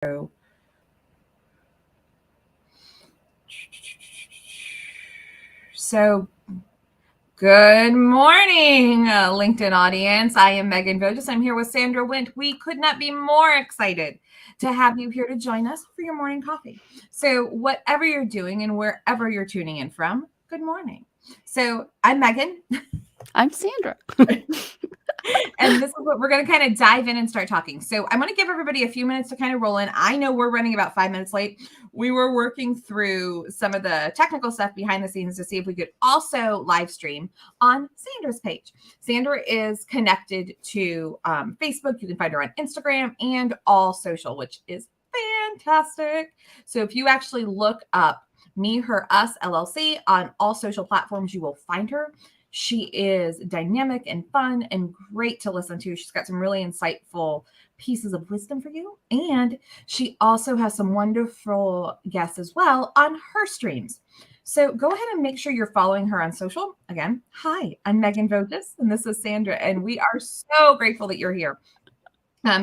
So good morning, LinkedIn audience. I am Megan Vogias. I'm here with Sandra Wint. We could not be more excited to have you here to join us for your morning coffee. So whatever you're doing and wherever you're tuning in from, good morning. So I'm Megan. I'm Sandra. And this is what we're going to kind of dive in and start talking. So I'm going to give everybody a few minutes to kind of roll in. I know we're running about 5 minutes late. We were working through some of the technical stuff behind the scenes to see if we could also live stream on Sandra's page. Sandra is connected to Facebook. You can find her on Instagram and all social, which is fantastic. So if you actually look up Me, Her, Us, LLC on all social platforms, you will find her. She is dynamic and fun and great to listen to. She's got some really insightful pieces of wisdom for you. And she also has some wonderful guests as well on her streams. So go ahead and make sure you're following her on social. Again, hi, I'm Megan Vogias, and this is Sandra, and we are so grateful that you're here.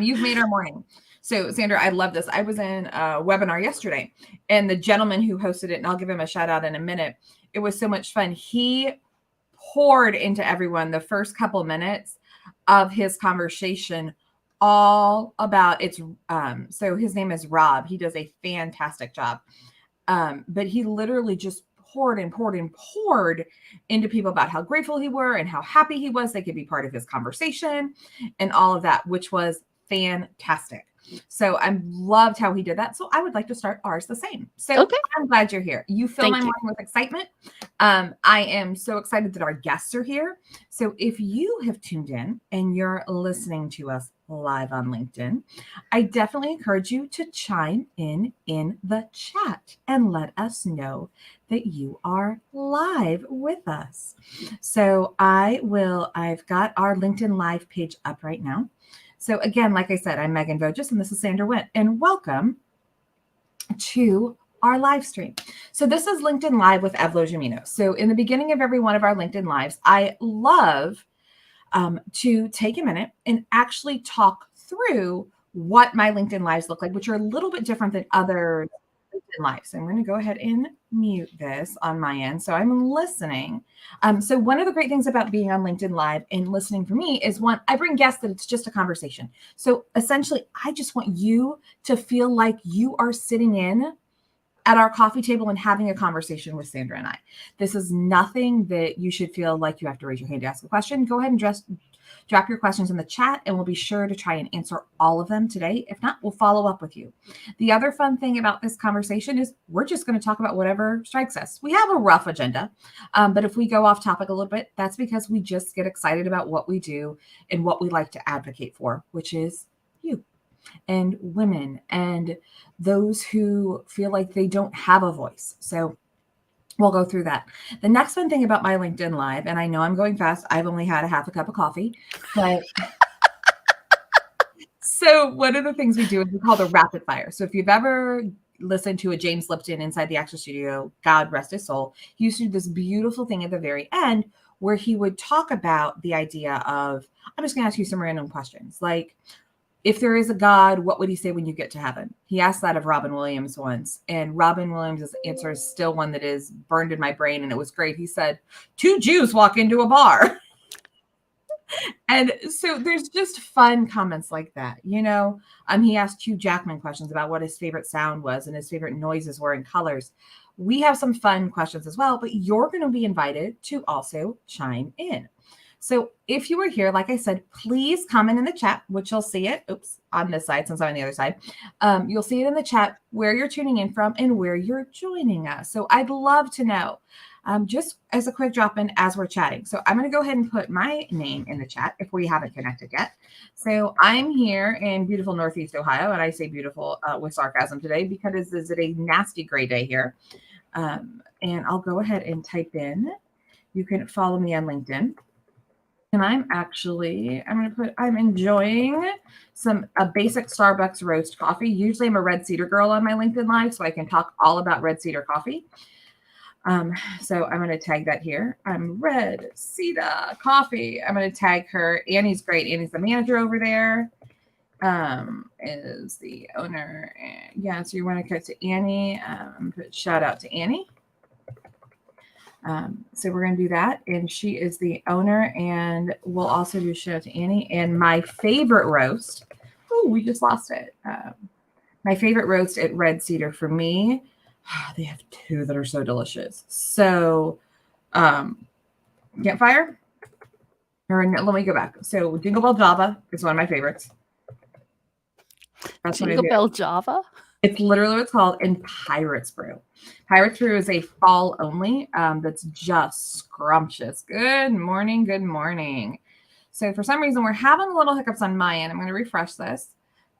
You've made our morning. So, Sandra, I love this. I was in a webinar yesterday, and the gentleman who hosted it, and I'll give him a shout out in a minute, it was so much fun. He poured into everyone the first couple minutes of his conversation all about it's so his name is Rob. He does a fantastic job. But he literally just poured and poured and poured into people about how grateful he were and how happy he was they could be part of his conversation and all of that, which was fantastic. So I loved how he did that. So I would like to start ours the same. So Okay. I'm glad you're here. You fill my morning with excitement. I am so excited that our guests are here. So if you have tuned in and you're listening to us live on LinkedIn, I definitely encourage you to chime in the chat and let us know that you are live with us. So I've got our LinkedIn Live page up right now. So again, like I said, I'm Megan Vogias and this is Sandra Wint, and welcome to our live stream. So this is LinkedIn Live with Evlo Gemino. So in the beginning of every one of our LinkedIn Lives, I love to take a minute and actually talk through what my LinkedIn Lives look like, which are a little bit different than other LinkedIn Lives. So I'm going to go ahead and mute this on my end. So I'm listening. So one of the great things about being on LinkedIn Live and listening for me is one, I bring guests that it's just a conversation. So essentially, I just want you to feel like you are sitting in at our coffee table and having a conversation with Sandra and I. This is nothing that you should feel like you have to raise your hand to ask a question. Go ahead and just drop your questions in the chat and we'll be sure to try and answer all of them today. If not, we'll follow up with you. The other fun thing about this conversation is we're just going to talk about whatever strikes us. We have a rough agenda, but if we go off topic a little bit, that's because we just get excited about what we do and what we like to advocate for, which is you and women and those who feel like they don't have a voice. So we'll go through that. The next fun thing about my LinkedIn Live, and I know I'm going fast, I've only had a half a cup of coffee, but so one of the things we do is we call the rapid fire. So if you've ever listened to a James Lipton inside the Action Studio, God rest his soul, he used to do this beautiful thing at the very end where he would talk about the idea of, I'm just going to ask you some random questions. Like, if there is a God, what would he say when you get to heaven? He asked that of Robin Williams once, and Robin Williams' answer is still one that is burned in my brain, and it was great. He said, 2 Jews walk into a bar. And so there's just fun comments like that, you know. He asked Hugh Jackman questions about what his favorite sound was and his favorite noises were and colors. We have some fun questions as well, but you're going to be invited to also chime in. So if you were here, like I said, please comment in the chat, which you'll see it. Oops, on this side, since I'm on the other side. You'll see it in the chat where you're tuning in from and where you're joining us. So I'd love to know, just as a quick drop in as we're chatting. So I'm going to go ahead and put my name in the chat if we haven't connected yet. So I'm here in beautiful Northeast Ohio, and I say beautiful with sarcasm today because it's a nasty gray day here. And I'll go ahead and type in, you can follow me on LinkedIn. And I'm enjoying a basic Starbucks roast coffee. Usually I'm a Red Cedar girl on my LinkedIn Live, so I can talk all about Red Cedar coffee. So I'm going to tag that here. I'm Red Cedar Coffee. I'm going to tag her. Annie's great. Annie's the manager over there. is the owner. Yeah, so you want to go to Annie. Shout out to Annie. So we're going to do that. And she is the owner. And we'll also do a shout out to Annie. And my favorite roast. Oh, we just lost it. My favorite roast at Red Cedar for me. They have two that are so delicious. So, Campfire. Or no, let me go back. So, Jingle Bell Java is one of my favorites. That's Jingle Bell Java? It's literally what it's called. And Pirate's Brew. Pirate's Brew is a fall only that's just scrumptious. Good morning. Good morning. So, for some reason, we're having a little hiccups on my end. I'm going to refresh this.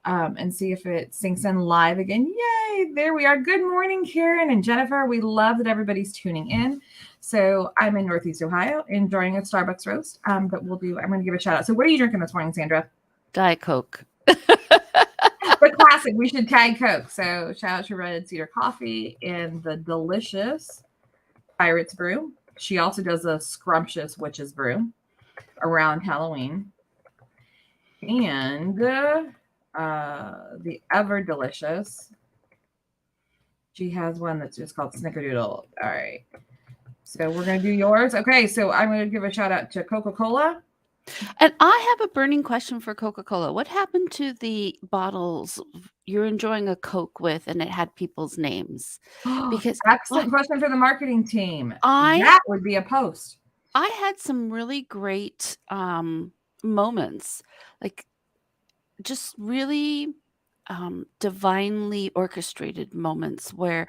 And see if it sinks in live again. Yay! There we are. Good morning, Karen and Jennifer. We love that everybody's tuning in. So I'm in Northeast Ohio enjoying a Starbucks roast. But I'm going to give a shout out. So what are you drinking this morning, Sandra? Diet Coke. The classic. We should tag Coke. So shout out to Red Cedar Coffee and the delicious Pirate's Brew. She also does a scrumptious Witch's Brew around Halloween. And the ever delicious. She has one that's just called Snickerdoodle. All right. So we're going to do yours. Okay. So I'm going to give a shout out to Coca-Cola. And I have a burning question for Coca-Cola. What happened to the bottles you're enjoying a Coke with and it had people's names? Because excellent question for the marketing team. That would be a post. I had some really great moments, like just really divinely orchestrated moments where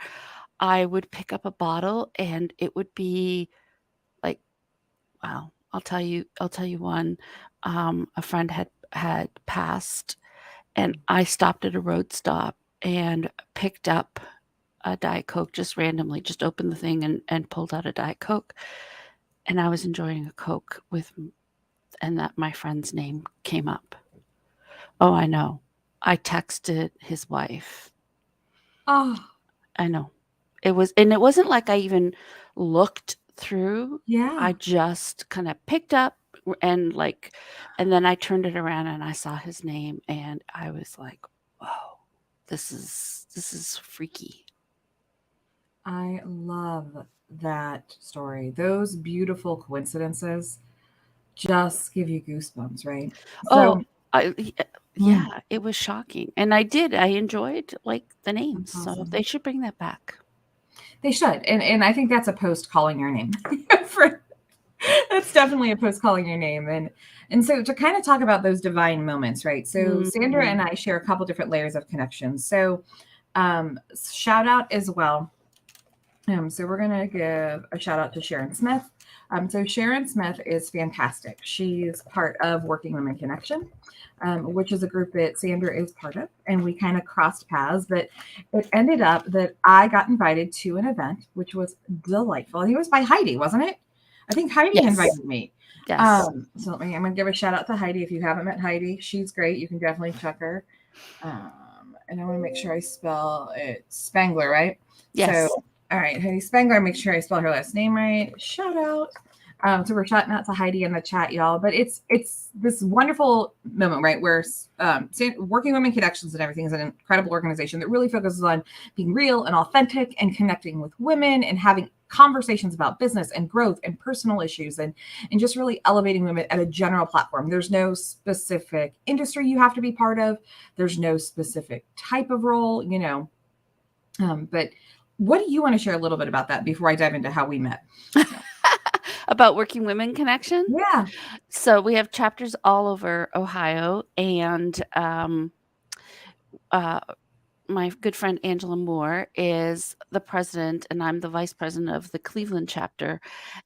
I would pick up a bottle and it would be like, wow, I'll tell you one. A friend had passed and I stopped at a road stop and picked up a Diet Coke just randomly, just opened the thing and pulled out a Diet Coke. And I was enjoying a Coke and that my friend's name came up. Oh, I know. I texted his wife. Oh, I know. It wasn't like I even looked through. Yeah. I just kind of picked up and then I turned it around and I saw his name and I was like, whoa, this is freaky. I love that story. Those beautiful coincidences just give you goosebumps, right? So, yeah, it was shocking. And I enjoyed the names. Awesome. So they should bring that back. They should. And I think that's a post calling your name. That's definitely a post calling your name. And so to kind of talk about those divine moments, right? So Sandra and I share a couple different layers of connections. So shout out as well. So we're going to give a shout out to Sharon Smith. So Sharon Smith is fantastic. She's part of Working Women Connection, which is a group that Sandra is part of. And we kind of crossed paths, but it ended up that I got invited to an event, which was delightful. I think it was by Heidi, wasn't it? I think Heidi invited me. Yes. So I'm going to give a shout out to Heidi. If you haven't met Heidi, she's great. You can definitely check her. And I want to make sure I spell it Spangler, right? Yes. So, all right, Heidi Spangler. Make sure I spell her last name right. Shout out. So we're shouting out to Heidi in the chat, y'all. But it's this wonderful moment, right, where Working Women Connections and everything is an incredible organization that really focuses on being real and authentic and connecting with women and having conversations about business and growth and personal issues and just really elevating women at a general platform. There's no specific industry you have to be part of. There's no specific type of role, but what do you want to share a little bit about that before I dive into how we met? About Working Women Connection? Yeah. So we have chapters all over Ohio, and my good friend Angela Moore is the president, and I'm the vice president of the Cleveland chapter.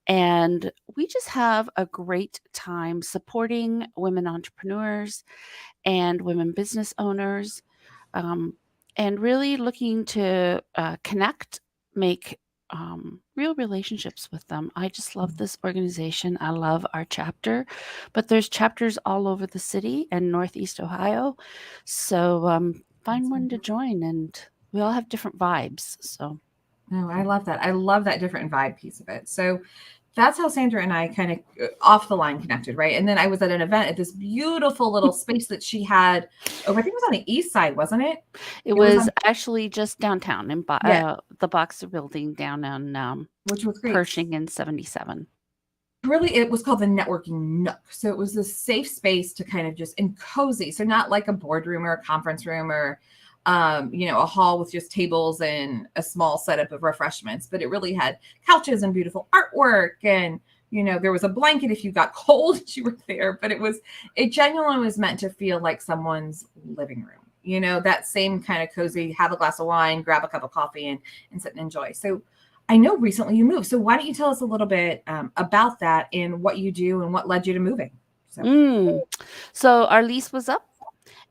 And we just have a great time supporting women entrepreneurs and women business owners, and really looking to connect, make real relationships with them. I just love this organization. I love our chapter, but there's chapters all over the city and Northeast Ohio. So find one to join, and we all have different vibes. So, I love that. I love that different vibe piece of it. So that's how Sandra and I kind of off the line connected, right? And then I was at an event at this beautiful little space that she had over, I think it was on the east side, wasn't it? It It was was on, actually just downtown in yeah, the Boxer Building down on which was great. Pershing and 77. Really, it was called the networking nook. So it was this safe space to kind of just, and cozy. So not like a boardroom or a conference room or, a hall with just tables and a small setup of refreshments, but it really had couches and beautiful artwork. And, there was a blanket if you got cold, you were there, but it genuinely was meant to feel like someone's living room, that same kind of cozy, have a glass of wine, grab a cup of coffee and sit and enjoy. So I know recently you moved. So why don't you tell us a little bit about that and what you do and what led you to moving? So our lease was up,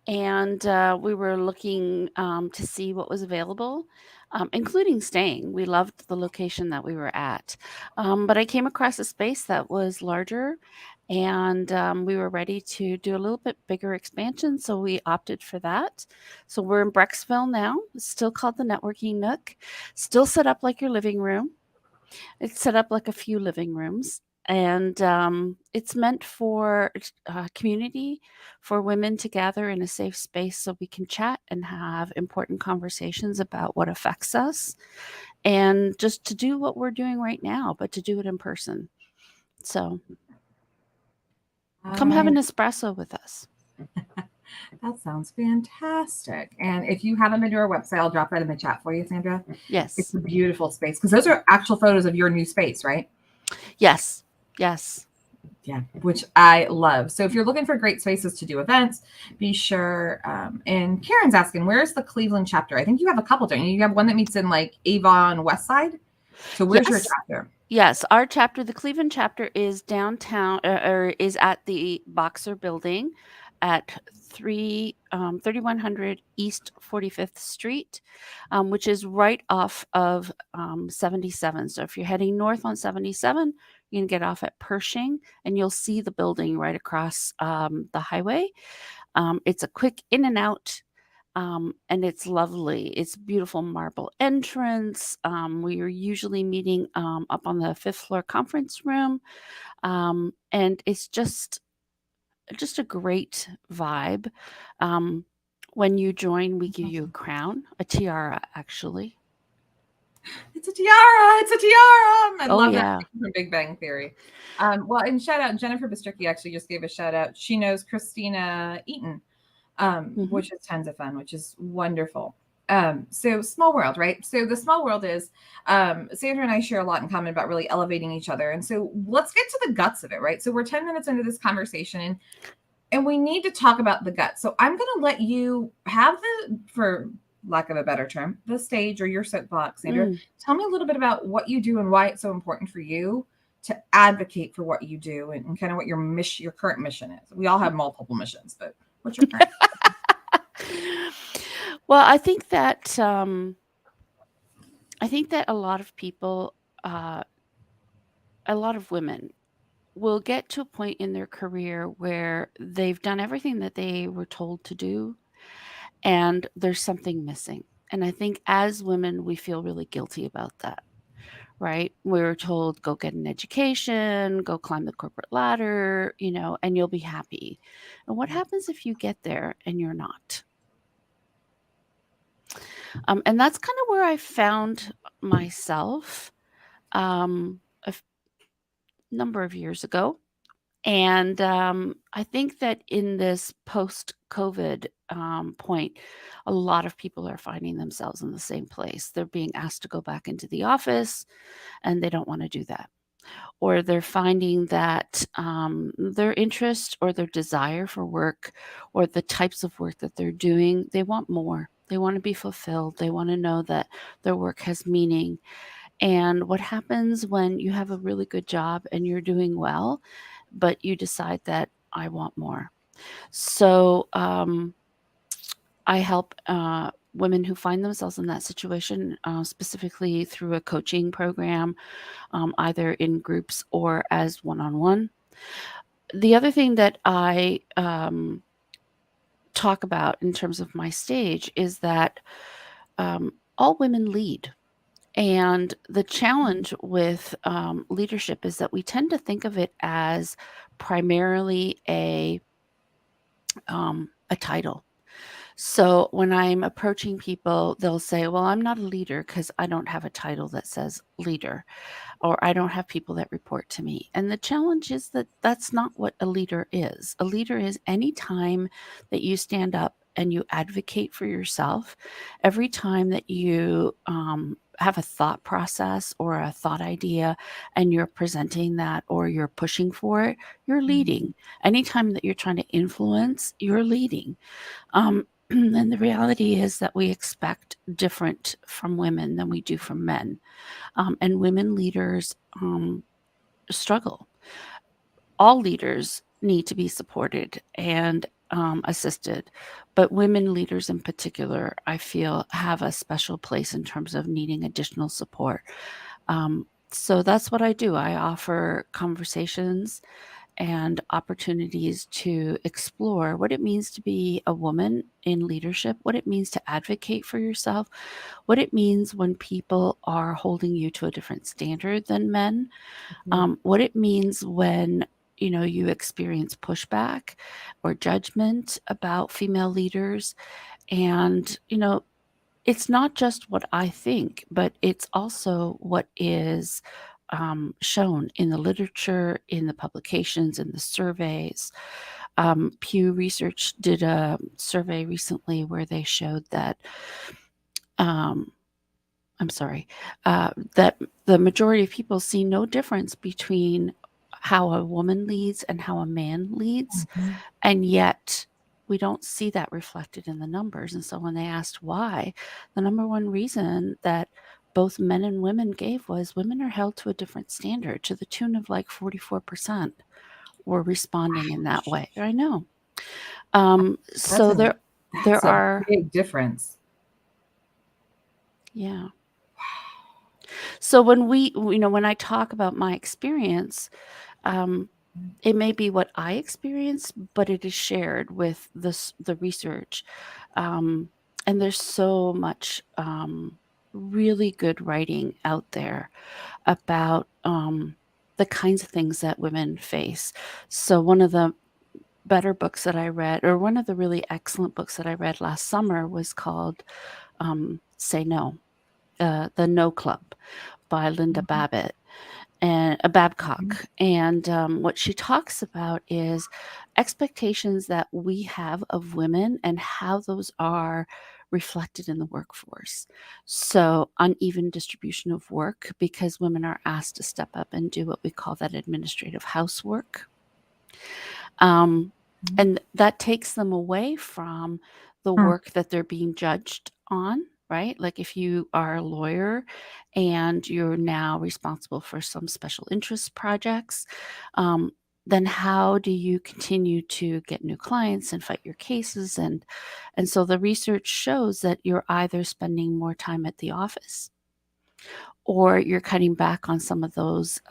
and we were looking to see what was available, including staying. We loved the location that we were at. But I came across a space that was larger, and we were ready to do a little bit bigger expansion. So we opted for that. So we're in Brecksville now. It's still called the Networking Nook, still set up like your living room. It's set up like a few living rooms, and it's meant for community, for women to gather in a safe space so we can chat and have important conversations about what affects us, and just to do what we're doing right now, but to do it in person. So come have an espresso with us. That sounds fantastic. And if you haven't been to our website, I'll drop that in the chat for you, Sandra. Yes. It's a beautiful space because those are actual photos of your new space, right? Yes. Yeah, which I love. So if you're looking for great spaces to do events, be sure. And Karen's asking, where's the Cleveland chapter? I think you have a couple, don't you? You have one that meets in like Avon West Side. So where's your chapter? Yes, our chapter, the Cleveland chapter, is downtown, or is at the Boxer Building at 3100 East 45th Street, which is right off of 77. So if you're heading north on 77, you can get off at Pershing, and you'll see the building right across the highway. It's a quick in and out. And it's lovely. It's beautiful marble entrance. We are usually meeting up on the 5th floor conference room, and it's just a great vibe. When you join, we give you a crown, a tiara, actually. It's a tiara. It's a tiara. I love yeah. that from Big Bang Theory. Well, and shout out, Jennifer Bistricki actually just gave a shout out. She knows Christina Eaton, which is tons of fun, which is wonderful. So small world, right? So the small world is, Sandra and I share a lot in common about really elevating each other. And so let's get to the guts of it, right? So we're 10 minutes into this conversation and we need to talk about the guts. So I'm going to let you have for lack of a better term, the stage or your soapbox. Sandra, tell me a little bit about what you do and why it's so important for you to advocate for what you do and kind of what your current mission is. We all have multiple missions, but what's your current? Well, I think that a lot of people, a lot of women will get to a point in their career where they've done everything that they were told to do, and there's something missing. And I think as women, we feel really guilty about that, right? We're told, go get an education, go climb the corporate ladder, and you'll be happy. And what happens if you get there and you're not? And that's kind of where I found myself a number of years ago. And I think that in this post-COVID point, a lot of people are finding themselves in the same place. They're being asked to go back into the office, and they don't want to do that. Or they're finding that their interest or their desire for work or the types of work that they're doing, they want more. They want to be fulfilled. They want to know that their work has meaning. And what happens when you have a really good job and you're doing well, but you decide that I want more? So I help women who find themselves in that situation, specifically through a coaching program, either in groups or as one-on-one. The other thing that I talk about in terms of my stage is that all women lead. And the challenge with leadership is that we tend to think of it as primarily a title. So when I'm approaching people, they'll say, well, I'm not a leader because I don't have a title that says leader, or I don't have people that report to me. And the challenge is that that's not what a leader is. A leader is any time that you stand up and you advocate for yourself, every time that you have a thought process or a thought idea and you're presenting that or you're pushing for it, you're leading. Anytime that you're trying to influence, you're leading. And the reality is that we expect different from women than we do from men. And women leaders struggle. All leaders need to be supported and assisted, but women leaders in particular, I feel, have a special place in terms of needing additional support. So that's what I do. I offer conversations and opportunities to explore what it means to be a woman in leadership, what it means to advocate for yourself, what it means when people are holding you to a different standard than men, what it means when you experience pushback or judgment about female leaders. And it's not just what I think, but it's also what is shown in the literature, in the publications, in the surveys. Pew Research did a survey recently where they showed that, that the majority of people see no difference between how a woman leads and how a man leads. And yet we don't see that reflected in the numbers. And so when they asked why, the number one reason that both men and women gave was women are held to a different standard, to the tune of like 44% were responding in that way. I know. So there That's a are big difference. Yeah. So when I talk about my experience, it may be what I experienced, but it is shared with the research. And there's so much really good writing out there about the kinds of things that women face. So one of the better books that I read, or one of the really excellent books that I read last summer, was called Say No, The No Club by Linda Babbitt and Babcock. And what she talks about is expectations that we have of women and how those are reflected in the workforce. So uneven distribution of work because women are asked to step up and do what we call that administrative housework. And that takes them away from the work that they're being judged on, right? Like if you are a lawyer and you're now responsible for some special interest projects, then how do you continue to get new clients and fight your cases? And so the research shows that you're either spending more time at the office or you're cutting back on some of those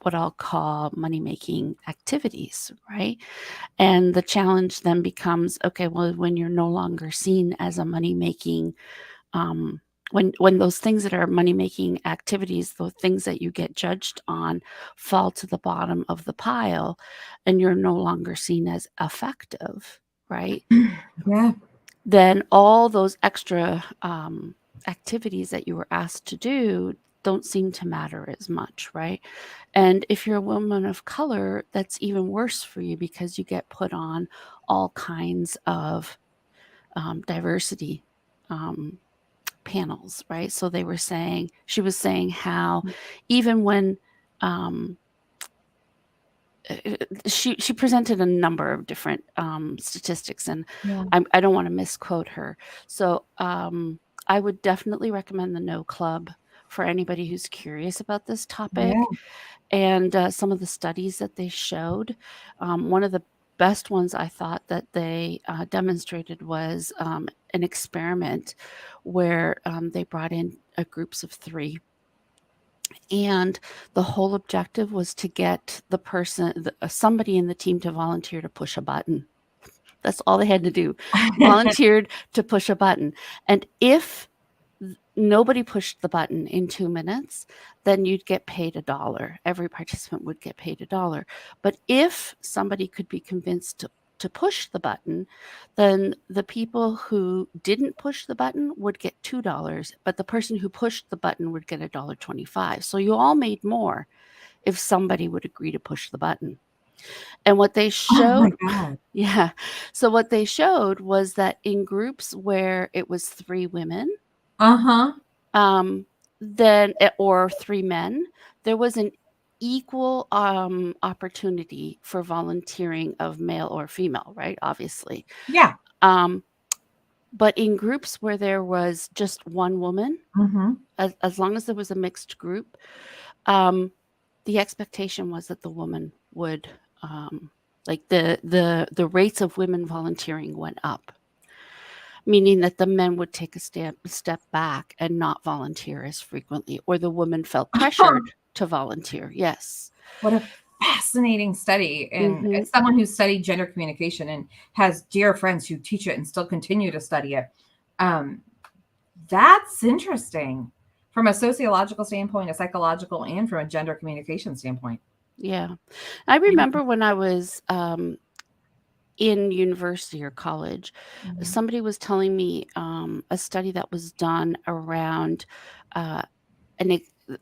what I'll call money-making activities, right? And the challenge then becomes, okay, well, when you're no longer seen as a money-making, when those things that are money-making activities, the things that you get judged on, fall to the bottom of the pile, and you're no longer seen as effective, right? Yeah. Then all those extra activities that you were asked to do don't seem to matter as much, right? And if you're a woman of color, that's even worse for you because you get put on all kinds of diversity panels, right? So she was saying how even when she presented a number of different statistics, and I don't want to misquote her. So I would definitely recommend the No Club for anybody who's curious about this topic. And some of the studies that they showed, one of the best ones I thought that they demonstrated was an experiment where they brought in groups of 3. And the whole objective was to get somebody in the team to volunteer to push a button. That's all they had to do. Volunteered to push a button. And if nobody pushed the button in 2 minutes, then you'd get paid $1. Every participant would get paid $1. But if somebody could be convinced to push the button, then the people who didn't push the button would get $2, but the person who pushed the button would get $1.25. So you all made more if somebody would agree to push the button. And what they Oh my showed, God. yeah. So what they showed was that in groups where it was 3 women, then or 3 men, there was an equal opportunity for volunteering of male or female, right? Obviously. Yeah. But in groups where there was just one woman, as long as there was a mixed group, the expectation was that the woman would like the rates of women volunteering went up, meaning that the men would take a step back and not volunteer as frequently, or the woman felt pressured to volunteer. Yes. What a fascinating study. And Mhm. as someone who's studied gender communication and has dear friends who teach it and still continue to study it, that's interesting from a sociological standpoint, a psychological, and from a gender communication standpoint. Yeah. I remember when I was in university or college, somebody was telling me a study that was done around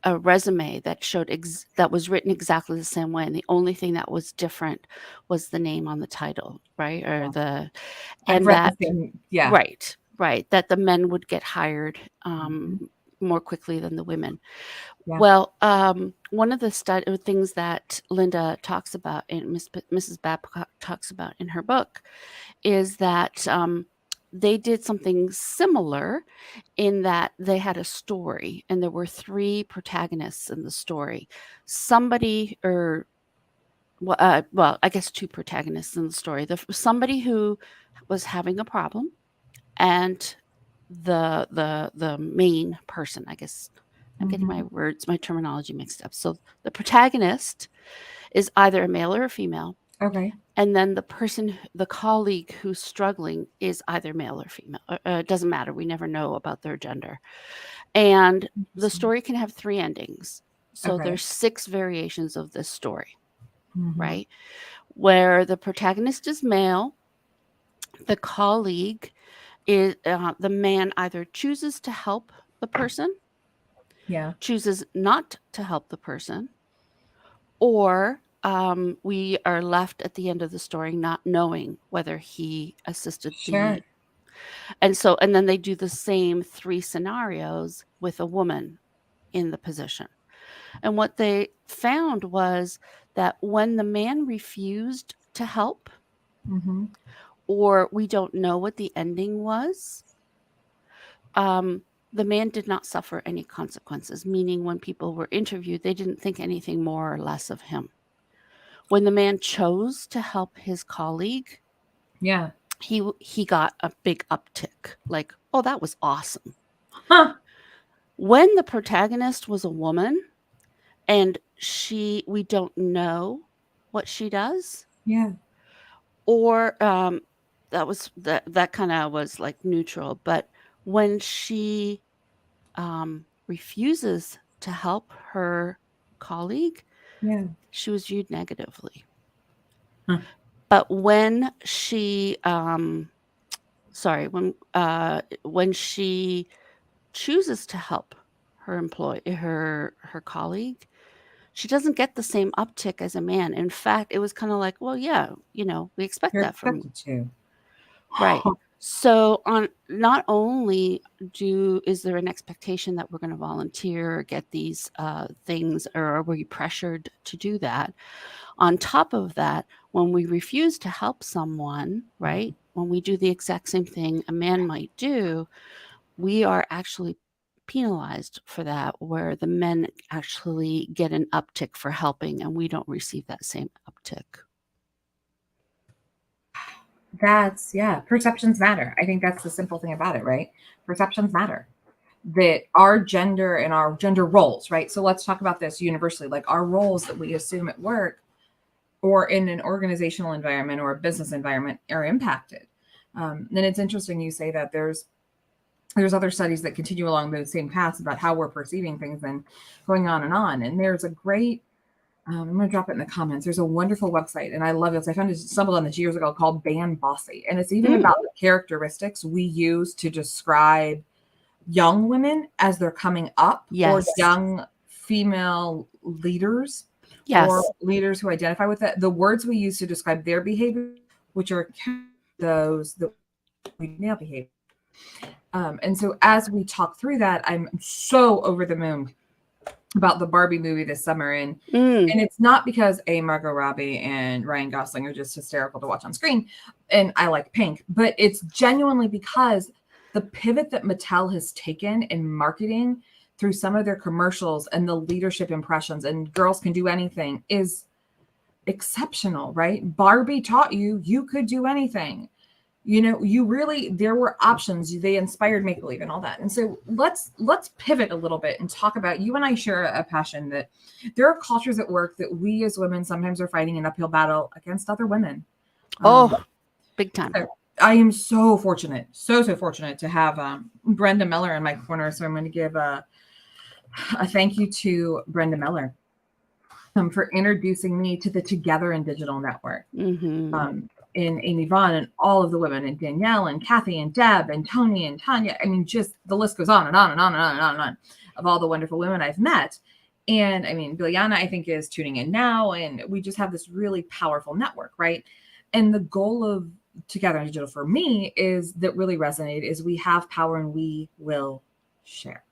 a resume that showed that was written exactly the same way, and the only thing that was different was the name on the title, right? Or Yeah. I've and read the that same. Yeah. right, that the men would get hired more quickly than the women. Yeah. Well, one of the things that Linda talks about and Mrs. Babcock talks about in her book is that they did something similar in that they had a story and there were 3 protagonists in the story. Somebody or well, I guess 2 protagonists in the story. Somebody who was having a problem and the main person, I guess. I'm getting my terminology mixed up. So the protagonist is either a male or a female, Okay. and then the colleague who's struggling is either male or female. It doesn't matter. We never know about their gender. And the story can have 3 endings. So Okay. there's 6 variations of this story, Mhm. right? Where the protagonist is male, the colleague is the man either chooses to help the person, Yeah. chooses not to help the person, or we are left at the end of the story not knowing whether he assisted Sure. and then they do the same 3 scenarios with a woman in the position. And what they found was that when the man refused to help, or we don't know what the ending was, the man did not suffer any consequences, meaning when people were interviewed, they didn't think anything more or less of him. When the man chose to help his colleague, Yeah. he got a big uptick, like, oh, that was awesome. Huh. When the protagonist was a woman and we don't know what she does, Yeah. or that kind of was like neutral. But when she refuses to help her colleague, Yeah. she was viewed negatively. Huh. But when she when she chooses to help her colleague, she doesn't get the same uptick as a man. In fact, it was kind of like, well, yeah, we expect You're that from expected to. right. So on not only is there an expectation that we're going to volunteer or get these things, or are we pressured to do that? On top of that, when we refuse to help someone, right? When we do the exact same thing a man might do, we are actually penalized for that, where the men actually get an uptick for helping and we don't receive that same uptick. Yeah, perceptions matter. I think that's the simple thing about it, right? Perceptions matter. That our gender and our gender roles, right? So let's talk about this universally, like our roles that we assume at work or in an organizational environment or a business environment are impacted. Then it's interesting you say that there's there's other studies that continue along those same paths about how we're perceiving things and going on and on. And there's a great, I'm going to drop it in the comments. There's a wonderful website, and I love this. I stumbled on this years ago, called Ban Bossy. And it's even about the characteristics we use to describe young women as they're coming up, or young female leaders, or leaders who identify with it. The words we use to describe their behavior, which are those that we male behavior. And so as we talk through that, I'm so over the moon about the Barbie movie this summer. And it's not because Margot Robbie and Ryan Gosling are just hysterical to watch on screen, and I like pink, but it's genuinely because the pivot that Mattel has taken in marketing through some of their commercials and the leadership impressions and Girls Can Do Anything is exceptional, right? Barbie taught you could do anything. You know, there were options. They inspired make-believe and all that. And so let's pivot a little bit and talk about, you and I share a passion that there are cultures at work that we as women sometimes are fighting an uphill battle against other women. Big time. So I am so fortunate to have Brenda Miller in my corner. So I'm going to give a thank you to Brenda Miller for introducing me to the Together in Digital Network. In Amy Vaughn and all of the women, and Danielle and Kathy and Deb and Tony and Tanya. I mean, just the list goes on and on and on and on and on and on of all the wonderful women I've met. And I mean, Biljana, I think, is tuning in now, and we just have this really powerful network, right? And the goal of Together in Digital for me is that really resonated is we have power and we will share.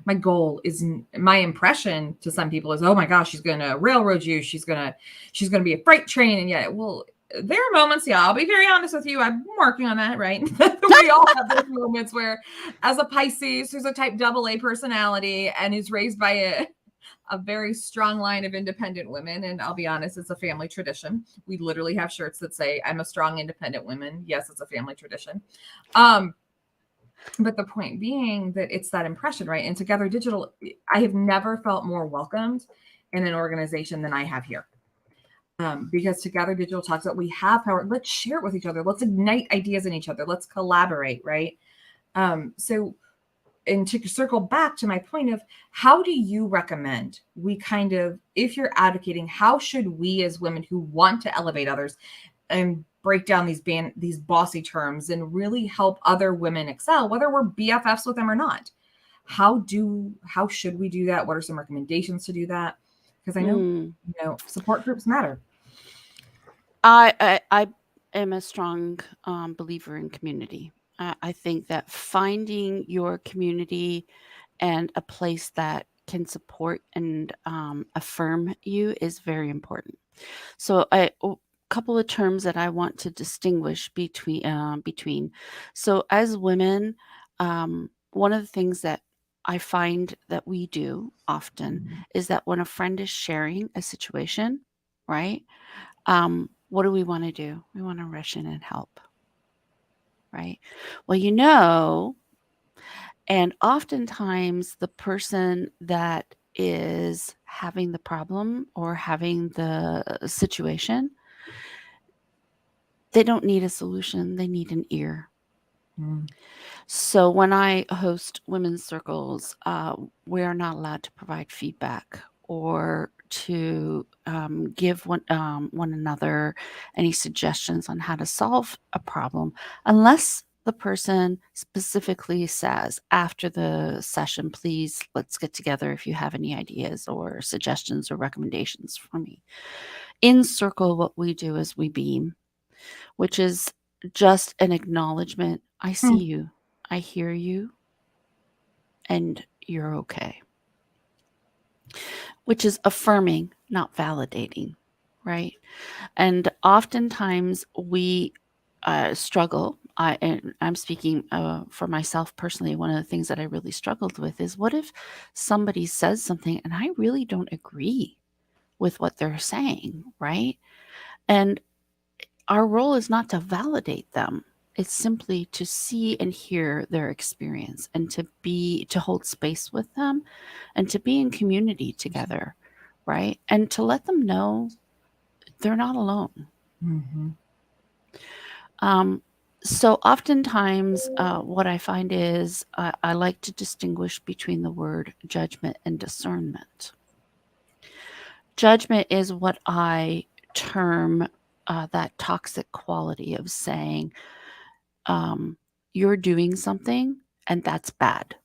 My goal is, my impression to some people is, oh my gosh, she's going to railroad you. She's going to be a freight train. And yet, well, there are moments, I'll be very honest with you. I'm working on that, right? We all have those moments where, as a Pisces, who's a type AA personality and is raised by a very strong line of independent women. And I'll be honest, it's a family tradition. We literally have shirts that say, I'm a strong independent woman. Yes, it's a family tradition. But the point being that it's that impression, right? And Together Digital, I have never felt more welcomed in an organization than I have here. Because Together Digital talks about we have power. Let's share it with each other. Let's ignite ideas in each other. Let's collaborate, right? So, and to circle back to my point of, how do you recommend we kind of, if you're advocating, how should we as women who want to elevate others and break down these bossy terms and really help other women excel, whether we're BFFs with them or not? How should we do that? What are some recommendations to do that? Because I know, support groups matter. I am a strong believer in community. I think that finding your community and a place that can support and affirm you is very important. So couple of terms that I want to distinguish between. So as women, one of the things that I find that we do often is that when a friend is sharing a situation, right? What do we want to do? We want to rush in and help, right? Well, and oftentimes the person that is having the problem or having the situation, they don't need a solution. They need an ear. So when I host women's circles, we're not allowed to provide feedback or to give one another any suggestions on how to solve a problem unless the person specifically says after the session, please, let's get together if you have any ideas or suggestions or recommendations for me. In circle, what we do is we beam, which is just an acknowledgement. I see you, I hear you, and you're okay. Which is affirming, not validating, right? And oftentimes we struggle. I'm speaking for myself personally. One of the things that I really struggled with is, what if somebody says something and I really don't agree with what they're saying, right? And our role is not to validate them. It's simply to see and hear their experience and to hold space with them and to be in community together, right? And to let them know they're not alone. So oftentimes, what I find is I like to distinguish between the word judgment and discernment. Judgment is what I term that toxic quality of saying, you're doing something and that's bad,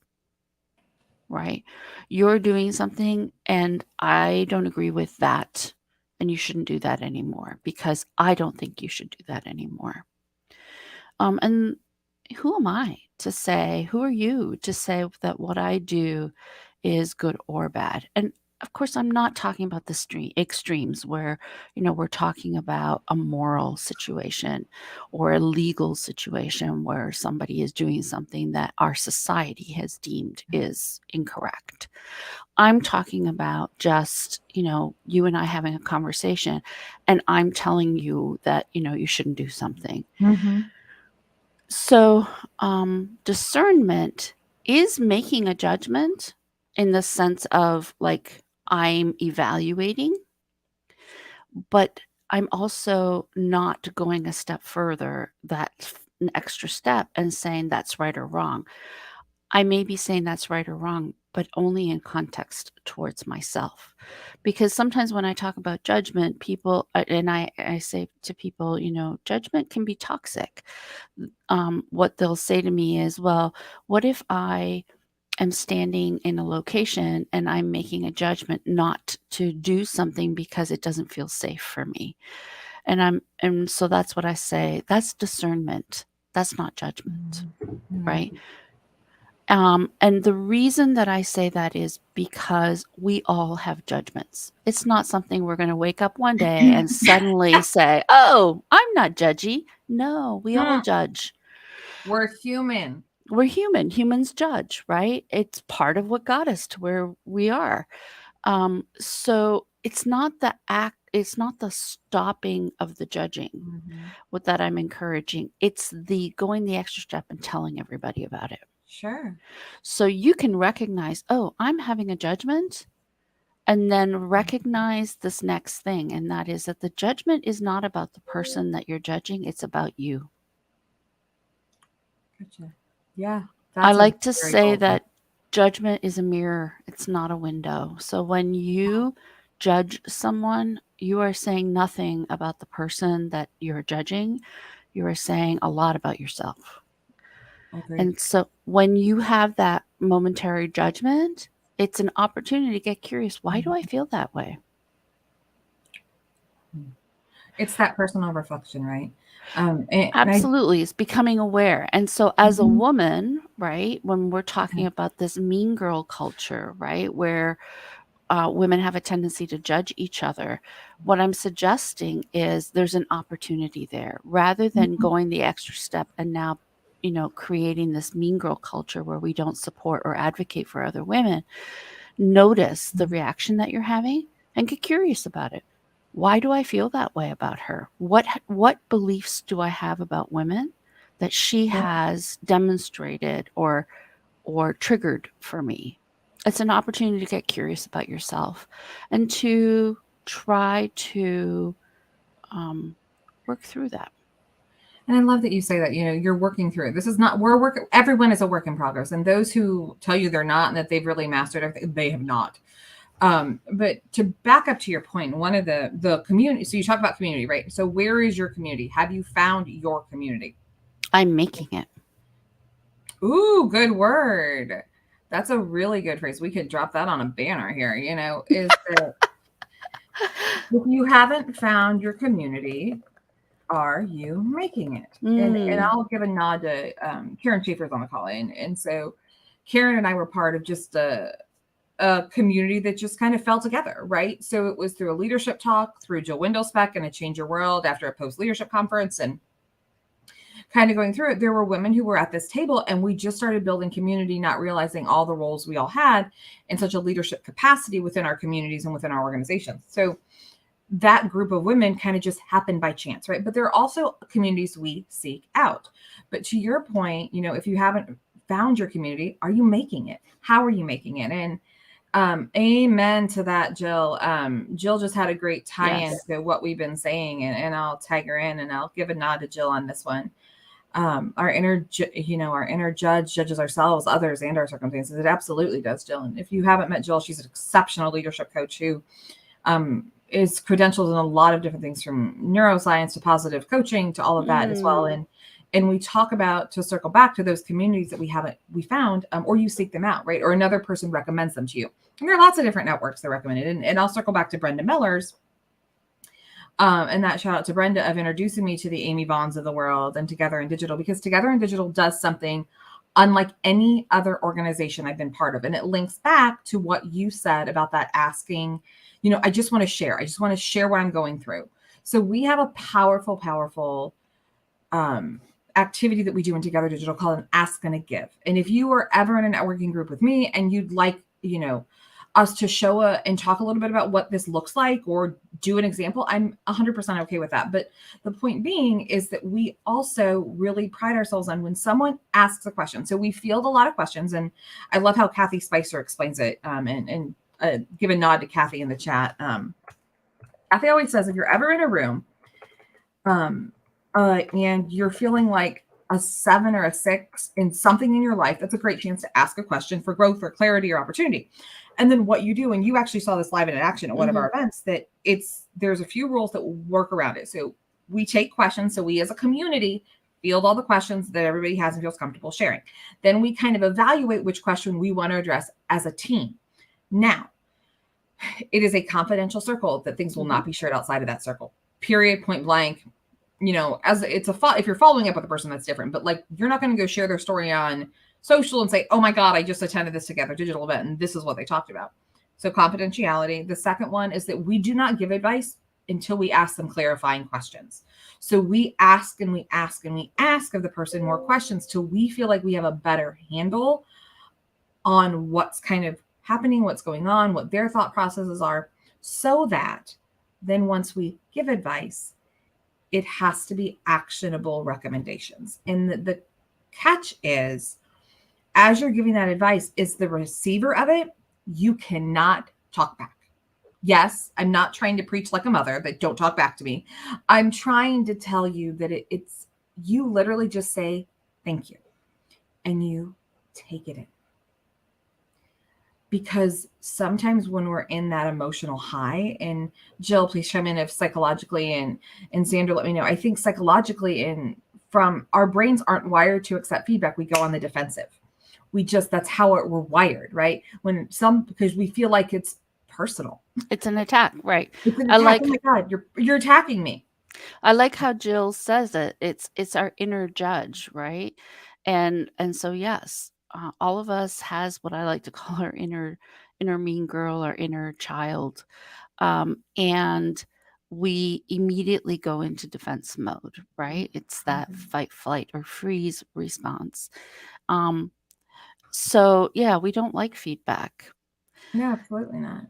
right? You're doing something and I don't agree with that. And you shouldn't do that anymore because I don't think you should do that anymore. And who am I to say, who are you to say that what I do is good or bad? And of course, I'm not talking about the extremes where, we're talking about a moral situation or a legal situation where somebody is doing something that our society has deemed is incorrect. I'm talking about just, you and I having a conversation and I'm telling you that, you shouldn't do something. Mm-hmm. So, discernment is making a judgment in the sense of like I'm evaluating, but I'm also not going a step further, an extra step, and saying that's right or wrong. I may be saying that's right or wrong, but only in context towards myself. Because sometimes when I talk about judgment, people, and I say to people, judgment can be toxic. What they'll say to me is, well, what if I am standing in a location and I'm making a judgment not to do something because it doesn't feel safe for me? And so that's what I say. That's discernment. That's not judgment, right? And the reason that I say that is because we all have judgments. It's not something we're going to wake up one day and suddenly say, oh, I'm not judgy. No, we all judge. We're human. We're human. Humans judge, right? It's part of what got us to where we are. So it's not the act, it's not the stopping of the judging Mm-hmm. what that I'm encouraging. It's the going the extra step and telling everybody about it. Sure. So you can recognize, oh, I'm having a judgment, and then recognize this next thing. And that is that the judgment is not about the person that you're judging, it's about you. Gotcha. Yeah. I That's a like to very say bold one. that judgment is a mirror, it's not a window. So when you judge someone, you are saying nothing about the person that you're judging. You are saying a lot about yourself. Agreed. And so when you have that momentary judgment, it's an opportunity to get curious. Why do I feel that way? It's that personal reflection, right? And I, Absolutely. It's becoming aware. And so, as a Mhm. woman, right, when we're talking Okay. about this mean girl culture, right, where women have a tendency to judge each other, what I'm suggesting is there's an opportunity there rather than Mhm. going the extra step and now, creating this mean girl culture where we don't support or advocate for other women. Notice the reaction that you're having and get curious about it. Why do I feel that way about her? What beliefs do I have about women that she Sure. has demonstrated or triggered for me? It's an opportunity to get curious about yourself and to try to work through that. And I love that you say that, you're working through it. This is not, we're work, everyone is a work in progress. And those who tell you they're not and that they've really mastered everything, they have not. But to back up to your point, one of the community, so you talk about community, right? So where is your community? Have you found your community? I'm making it. Ooh, good word. That's a really good phrase. We could drop that on a banner here, is that if you haven't found your community, are you making it? And Mm, I'll give a nod to Karen Schaefer's on the call in. And so Karen and I were part of just a community that just kind of fell together, right? So it was through a leadership talk, through Jill Windlespec and a Change Your World after a post leadership conference, and kind of going through it. There were women who were at this table, and we just started building community, not realizing all the roles we all had in such a leadership capacity within our communities and within our organizations. So that group of women kind of just happened by chance, right? But there are also communities we seek out. But to your point, if you haven't found your community, are you making it? How are you making it? And amen to that, Jill. Jill just had a great tie-in yes. to what we've been saying, and I'll tag her in and I'll give a nod to Jill on this one. our our inner judge judges ourselves, others, and our circumstances. It absolutely does, Jill. And if you haven't met Jill, she's an exceptional leadership coach who is credentialed in a lot of different things, from neuroscience to positive coaching to all of that as well. And we talk about, to circle back to those communities that we found, or you seek them out, right? Or another person recommends them to you. And there are lots of different networks that recommend it. And I'll circle back to Brenda Miller's. And that shout out to Brenda of introducing me to the Amy Bonds of the world and Together in Digital, because Together in Digital does something unlike any other organization I've been part of. And it links back to what you said about that asking, I just want to share. I just want to share what I'm going through. So we have a powerful, powerful activity that we do in Together Digital called an Ask and a Give. And if you are ever in a networking group with me and you'd like, us to show and talk a little bit about what this looks like or do an example, I'm 100% okay with that. But the point being is that we also really pride ourselves on when someone asks a question. So we field a lot of questions, and I love how Kathy Spicer explains it. And give a nod to Kathy in the chat. Kathy always says, if you're ever in a room and you're feeling like a 7 or a 6 in something in your life, that's a great chance to ask a question for growth or clarity or opportunity. And then what you do, and you actually saw this live in action at one of our events, that there's a few rules that work around it. So we take questions. So we as a community field all the questions that everybody has and feels comfortable sharing. Then we kind of evaluate which question we want to address as a team. Now, it is a confidential circle that things will not be shared outside of that circle. Period, point blank. As if you're following up with a person, that's different. But like, you're not going to go share their story on social and say, oh my God, I just attended this Together Digital event and this is what they talked about. So confidentiality. The second one is that we do not give advice until we ask them clarifying questions. So we ask and we ask and we ask of the person more questions till we feel like we have a better handle on what's kind of happening, what's going on, what their thought processes are, so that then once we give advice, it has to be actionable recommendations. And the catch is, as you're giving that advice, is the receiver of it, you cannot talk back. Yes, I'm not trying to preach like a mother that don't talk back to me. I'm trying to tell you that it's you literally just say thank you and you take it in. Because sometimes when we're in that emotional high, and Jill, please chime in if psychologically, and Sandra, let me know. I think psychologically, and from our brains aren't wired to accept feedback. We go on the defensive. That's how we're wired, right? Because we feel like it's personal. It's an attack, right? It's an attack. Oh my God, you're attacking me. I like how Jill says it. It's our inner judge, right? And so yes, all of us has what I like to call our inner mean girl, our inner child, and we immediately go into defense mode, right? It's that fight, flight, or freeze response. So yeah, we don't like feedback. No, absolutely not.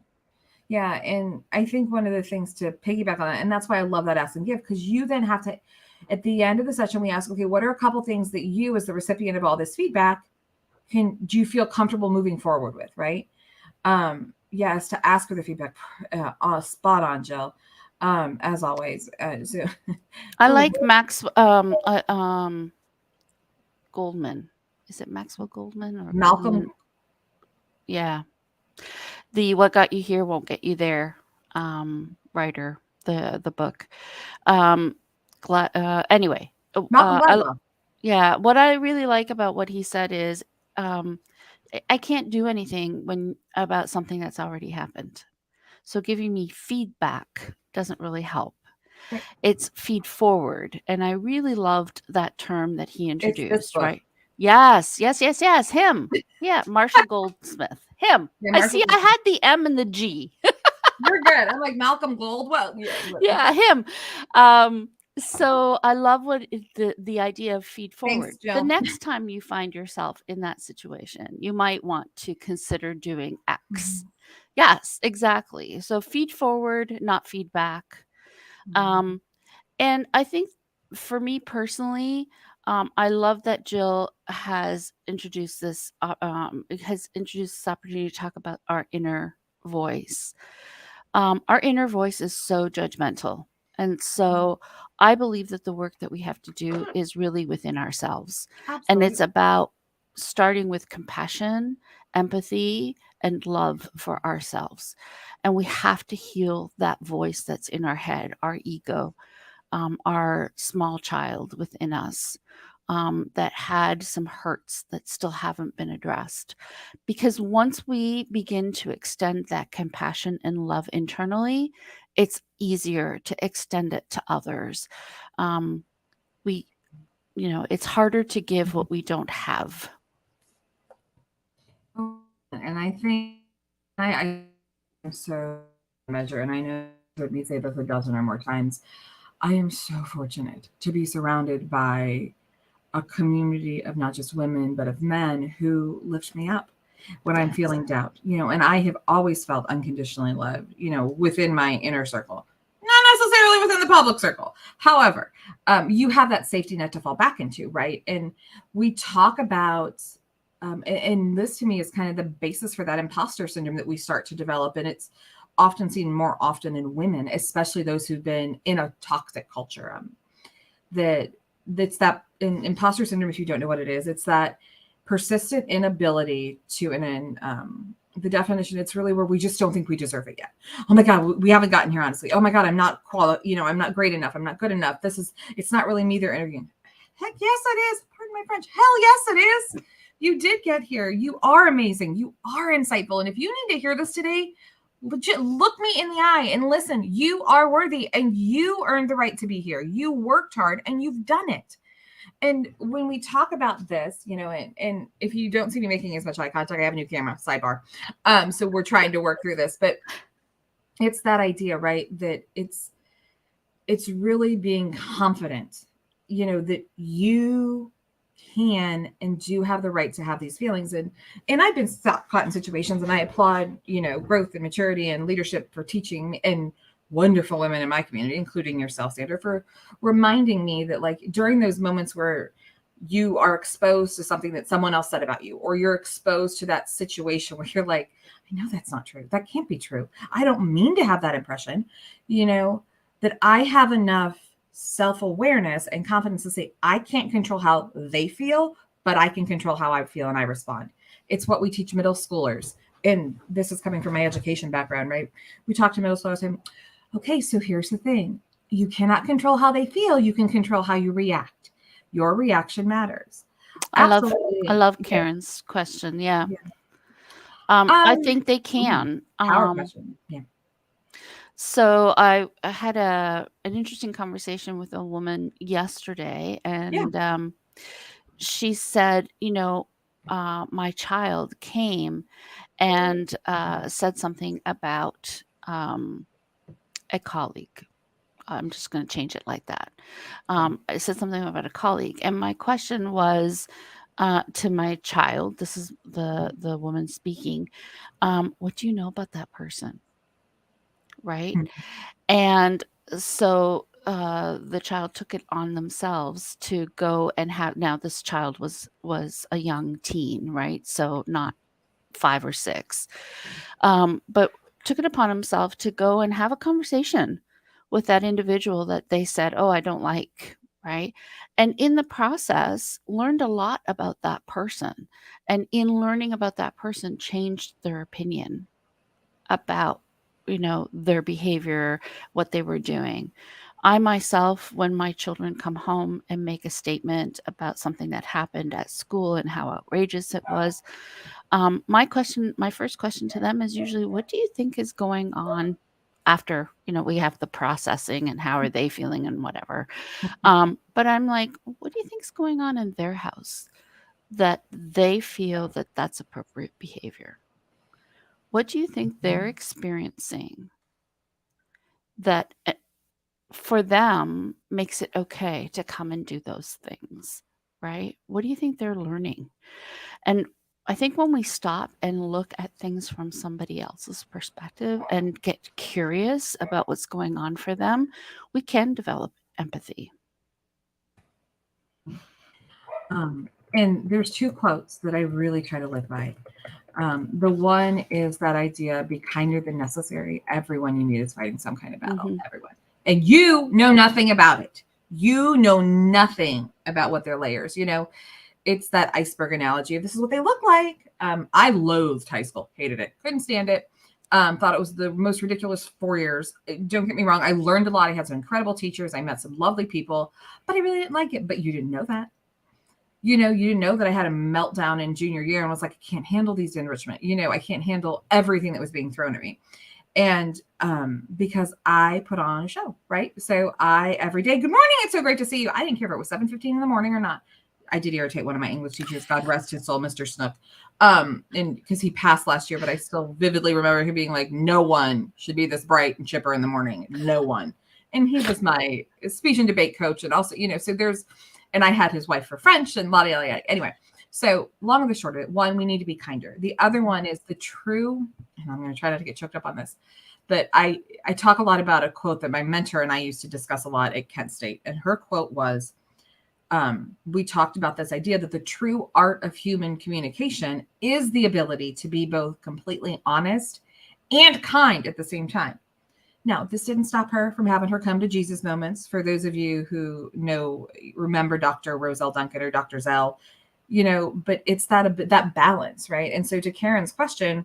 Yeah. And I think one of the things to piggyback on that, and that's why I love that ask and give, because you then have to, at the end of the session, we ask, okay, what are a couple things that you, as the recipient of all this feedback, do you feel comfortable moving forward with, right? Yes, to ask for the feedback. Spot on, Jill. As always. I like Max Goldman. Is it Maxwell Goldman or Malcolm? Goldman? Yeah. The What Got You Here Won't Get You There writer, the book. Anyway, Malcolm yeah, what I really like about what he said is I can't do anything about something that's already happened. So giving me feedback doesn't really help. Right. It's feed forward. And I really loved that term that he introduced, right? Yes. Him. Yeah. Marshall Goldsmith. Him. Yeah, I see. I had the M and the G. You're good. I'm like Malcolm Goldwell. Yeah, him. So I love the idea of feed forward. Thanks, Jill. The next time you find yourself in that situation, you might want to consider doing X. Mm-hmm. Yes, exactly. So feed forward, not feedback. Mm-hmm. And I think for me personally, I love that Jill has introduced this opportunity to talk about our inner voice. Our inner voice is so judgmental. And so I believe that the work that we have to do is really within ourselves. And it's Absolutely. about starting with compassion, empathy, and love for ourselves. And we have to heal that voice that's in our head, our ego, our small child within us, that had some hurts that still haven't been addressed. Because once we begin to extend that compassion and love internally, it's easier to extend it to others. We, it's harder to give what we don't have. And I think I am so measure, and I know you've heard me say this a dozen or more times. I am so fortunate to be surrounded by a community of not just women, but of men who lift me up when I'm Yes. feeling doubt, and I have always felt unconditionally loved, within my inner circle, not necessarily within the public circle. However, you have that safety net to fall back into, right? And we talk about, and this to me is kind of the basis for that imposter syndrome that we start to develop. And it's often seen more often in women, especially those who've been in a toxic culture. That that's that imposter syndrome. If you don't know what it is, it's that persistent inability to, and in the definition, it's really where we just don't think we deserve it yet. Oh my God, we haven't gotten here, honestly. Oh my God, I'm not I'm not great enough. I'm not good enough. It's not really me they're interviewing. Heck yes, it is. Pardon my French. Hell yes, it is. You did get here. You are amazing. You are insightful. And if you need to hear this today, legit look me in the eye and listen. You are worthy and you earned the right to be here. You worked hard and you've done it. And when we talk about this, and if you don't see me making as much eye contact, I have a new camera, sidebar. So we're trying to work through this, but it's that idea, right? That it's really being confident, that you can and do have the right to have these feelings. And I've been caught in situations, and I applaud, growth and maturity and leadership for teaching and wonderful women in my community, including yourself, Sandra, for reminding me that, like, during those moments where you are exposed to something that someone else said about you, or you're exposed to that situation where you're like, I know that's not true. That can't be true. I don't mean to have that impression, that I have enough self-awareness and confidence to say, I can't control how they feel, but I can control how I feel and I respond. It's what we teach middle schoolers. And this is coming from my education background, right? We talk to middle schoolers and, okay, so here's the thing. You cannot control how they feel. You can control how you react. Your reaction matters. I Absolutely. love Yeah. Karen's question. Yeah. Yeah. I think they can. Power question. Yeah. So I had an interesting conversation with a woman yesterday, Yeah. and she said, my child came and said something about a colleague. I'm just going to change it like that. I said something about a colleague, and my question was to my child. This is the woman speaking. What do you know about that person? Right? Mhm. And so the child took it on themselves to go and have. Now this child was a young teen, right? So not 5 or 6, but took it upon himself to go and have a conversation with that individual that they said, "Oh, I don't like." Right. And in the process, learned a lot about that person. And in learning about that person, changed their opinion about, their behavior, what they were doing. I myself, when my children come home and make a statement about something that happened at school and how outrageous it was, my first question to them is usually, what do you think is going on after, we have the processing and how are they feeling and whatever. But I'm like, what do you think is going on in their house that they feel that that's appropriate behavior? What do you think they're experiencing that for them makes it okay to come and do those things, right? What do you think they're learning? And I think when we stop and look at things from somebody else's perspective and get curious about what's going on for them, we can develop empathy. And there's two quotes that I really try to live by. The one is that idea: be kinder than necessary. Everyone you meet is fighting some kind of battle. Hmm. Everyone. and you know nothing about it. You know nothing about what their layers, it's that iceberg analogy of this is what they look like. I loathed high school, hated it, couldn't stand it. Thought it was the most ridiculous 4 years. Don't get me wrong. I learned a lot. I had some incredible teachers. I met some lovely people, but I really didn't like it. But you didn't know that. You didn't know that I had a meltdown in junior year and was like, I can't handle these enrichment. I can't handle everything that was being thrown at me. And because I put on a show, right? So every day, good morning, it's so great to see you. I didn't care if it was 7:15 in the morning or not. I did irritate one of my English teachers, God rest his soul, Mr. Snook. And because he passed last year, but I still vividly remember him being like, no one should be this bright and chipper in the morning. No one. And he was my speech and debate coach. And also, so and I had his wife for French and anyway. So long and the short of it, one, we need to be kinder. The other one is the true, and I'm going to try not to get choked up on this, but I talk a lot about a quote that my mentor and I used to discuss a lot at Kent State. And her quote was, we talked about this idea that the true art of human communication is the ability to be both completely honest and kind at the same time. Now, this didn't stop her from having her come to Jesus moments. For those of you who remember Dr. Roselle Duncan or Dr. Zell, but it's that balance, right? And so to Karen's question,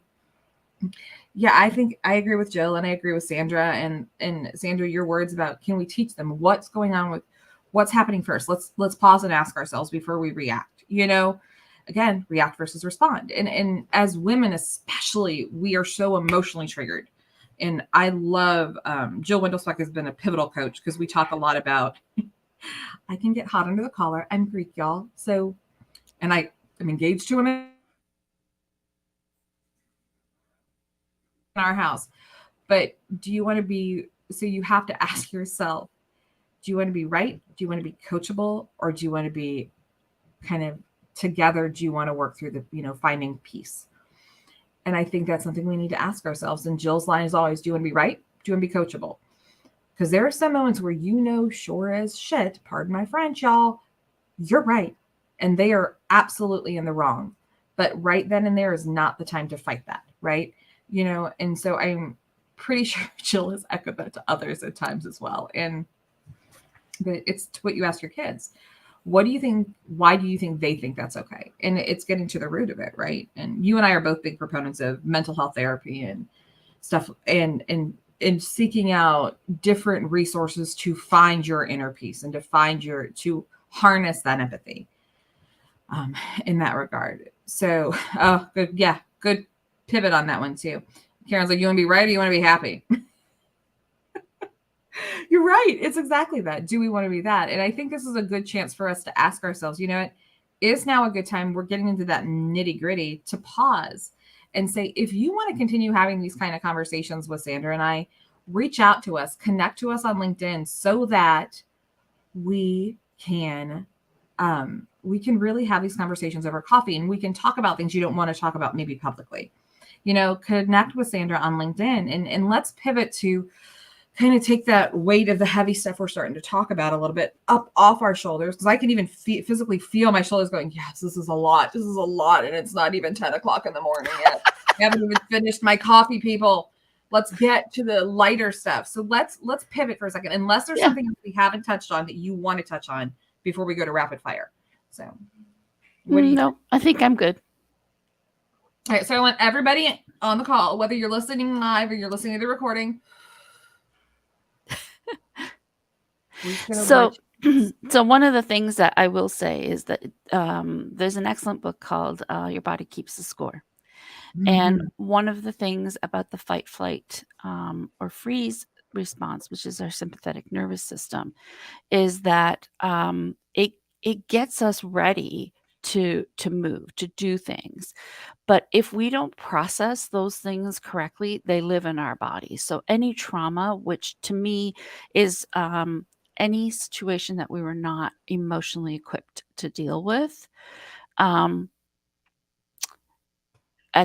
yeah, I think I agree with Jill and I agree with Sandra and Sandra, your words about, can we teach them what's going on with what's happening first? Let's pause and ask ourselves before we react, again, react versus respond. And as women, especially, we are so emotionally triggered. And I love, Jill Windelsbeck has been a pivotal coach because we talk a lot about, I can get hot under the collar. I'm Greek, y'all. So, and I am engaged to him in our house. But do you want to be, so you have to ask yourself, do you want to be right? Do you want to be coachable? Or do you want to be kind of together? Do you want to work through the, finding peace? And I think that's something we need to ask ourselves. And Jill's line is always, do you want to be right? Do you want to be coachable? Because there are some moments where sure as shit, pardon my French, y'all, you're right. And they are absolutely in the wrong. But right then and there is not the time to fight that, right? And so I'm pretty sure Jill has echoed that to others at times as well. And it's what you ask your kids. What do you think? Why do you think they think that's okay? And it's getting to the root of it, right? And you and I are both big proponents of mental health therapy and stuff, and seeking out different resources to find your inner peace and to harness that empathy in that regard. So, good. Yeah, good pivot on that one too. Karen's like, you want to be right or you want to be happy? You're right. It's exactly that. Do we want to be that? And I think this is a good chance for us to ask ourselves, is now a good time? We're getting into that nitty gritty to pause and say, if you want to continue having these kind of conversations with Sandra and I, reach out to us, connect to us on LinkedIn so that we can really have these conversations over coffee and we can talk about things you don't want to talk about maybe publicly. Connect with Sandra on LinkedIn and let's pivot to kind of take that weight of the heavy stuff we're starting to talk about a little bit up off our shoulders. Because I can even physically feel my shoulders going, yes, this is a lot. This is a lot. And it's not even 10 o'clock in the morning yet. I haven't even finished my coffee, people. Let's get to the lighter stuff. So let's pivot for a second, unless there's something we haven't touched on that you want to touch on before we go to rapid fire. So what do you think? I think I'm good. All right. So I want everybody on the call, whether you're listening live or you're listening to the recording, so one of the things that I will say is that there's an excellent book called Your Body Keeps the Score. Mm-hmm. And one of the things about the fight, flight, or freeze response, which is our sympathetic nervous system, is that it gets us ready to move, to do things. But if we don't process those things correctly, they live in our body. So any trauma, which to me is any situation that we were not emotionally equipped to deal with at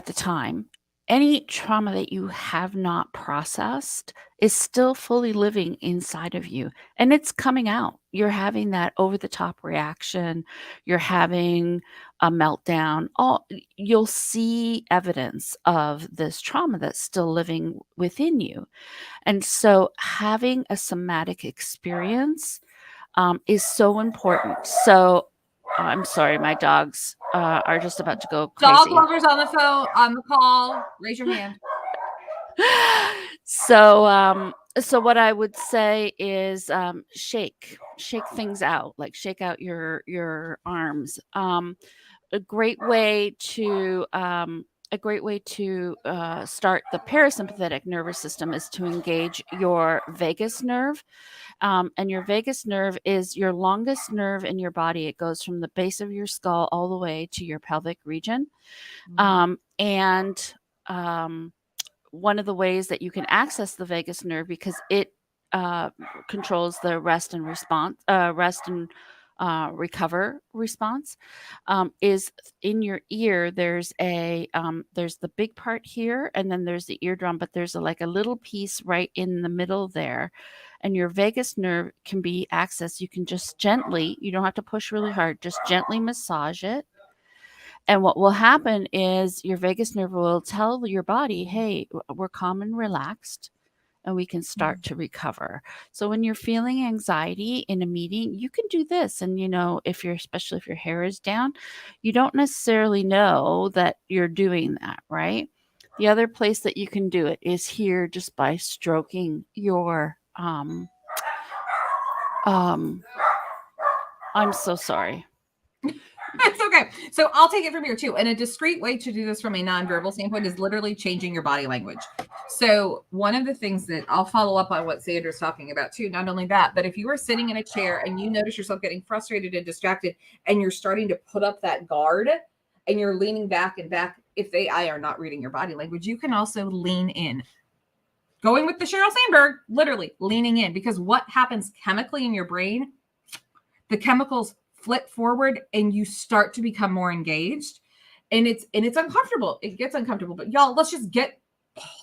the time, any trauma that you have not processed is still fully living inside of you, and it's coming out. You're having that over the top reaction, you're having a meltdown. You'll see evidence of this trauma that's still living within you. And so having a somatic experience is so important. So I'm sorry, my dogs are just about to go Dog crazy. lovers on the phone, on the call, raise your hand. So what I would say is shake things out, like shake out your arms. A great way to start the parasympathetic nervous system is to engage your vagus nerve. And your vagus nerve is your longest nerve in your body. It goes from the base of your skull all the way to your pelvic region. And one of the ways that you can access the vagus nerve, because it controls the rest and recover response, is in your ear. There's the big part here, and then there's the eardrum, but there's like a little piece right in the middle there, and your vagus nerve can be accessed. You can just gently, you don't have to push really hard, just gently massage it. And what will happen is your vagus nerve will tell your body, hey, we're calm and relaxed, and we can start to recover. So when you're feeling anxiety in a meeting, you can do this. And, especially if your hair is down, you don't necessarily know that you're doing that, right? The other place that you can do it is here, just by stroking your, I'm so sorry. It's okay. So I'll take it from here too. And a discreet way to do this from a nonverbal standpoint is literally changing your body language. So one of the things that I'll follow up on what Sandra's talking about too, not only that, but if you are sitting in a chair and you notice yourself getting frustrated and distracted and you're starting to put up that guard and you're leaning back and back, if they are not reading your body language, you can also lean in. Going with the Sheryl Sandberg, literally leaning in, because what happens chemically in your brain, the chemicals flip forward and you start to become more engaged, and it's uncomfortable. It gets uncomfortable, but y'all, let's just get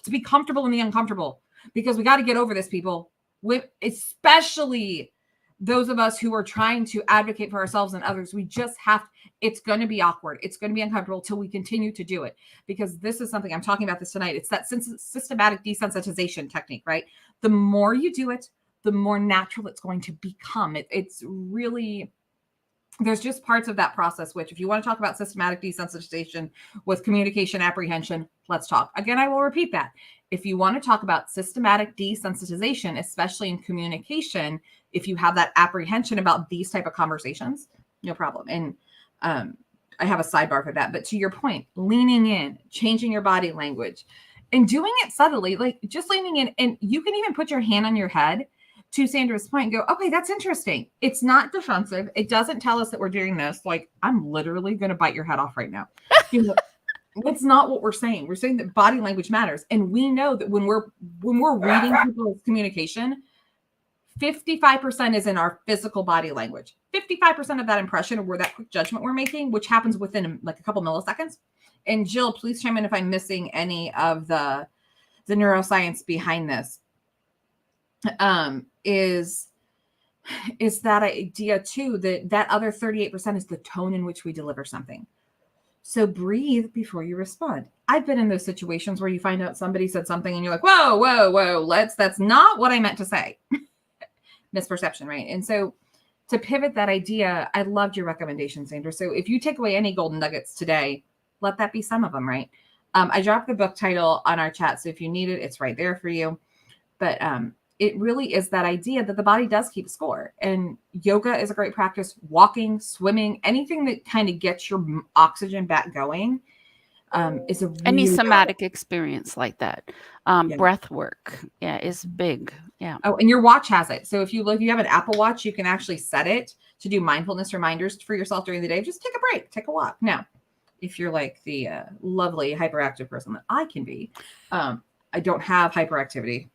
to be comfortable in the uncomfortable, because we got to get over this, people, with especially those of us who are trying to advocate for ourselves and others. We just have, it's going to be awkward. It's going to be uncomfortable till we continue to do it, because this is something I'm talking about this tonight. It's that systematic desensitization technique, right? The more you do it, the more natural it's going to become. It's really, there's just parts of that process, which if you want to talk about systematic desensitization with communication apprehension, let's talk. Again, I will repeat that. If you want to talk about systematic desensitization, especially in communication, if you have that apprehension about these type of conversations, no problem. And I have a sidebar for that. But to your point, leaning in, changing your body language, and doing it subtly, like just leaning in, and you can even put your hand on your head, to Sandra's point, go, okay, that's interesting. It's not defensive. It doesn't tell us that we're doing this. Like, I'm literally going to bite your head off right now. That's not what we're saying. We're saying that body language matters. And we know that when we're reading people's communication, 55% is in our physical body language. 55% of that impression, or that quick judgment we're making, which happens within like a couple milliseconds. And Jill, please chime in if I'm missing any of the neuroscience behind this. Is that idea too, that other 38% is the tone in which we deliver something. So breathe before you respond. I've been in those situations where you find out somebody said something and you're like, whoa, that's not what I meant to say. Misperception, right? And so to pivot that idea, I loved your recommendation, Sandra. So if you take away any golden nuggets today, let that be some of them, right? I dropped the book title on our chat, so if you need it, it's right there for you. But it really is that idea that the body does keep score, and yoga is a great practice. Walking, swimming, anything that kind of gets your oxygen back going is a really any somatic experience like that. Breath work, is big. Yeah. Oh, and your watch has it. So if you have an Apple Watch, you can actually set it to do mindfulness reminders for yourself during the day. Just take a break, take a walk. Now, if you're like the lovely hyperactive person that I can be, I don't have hyperactivity.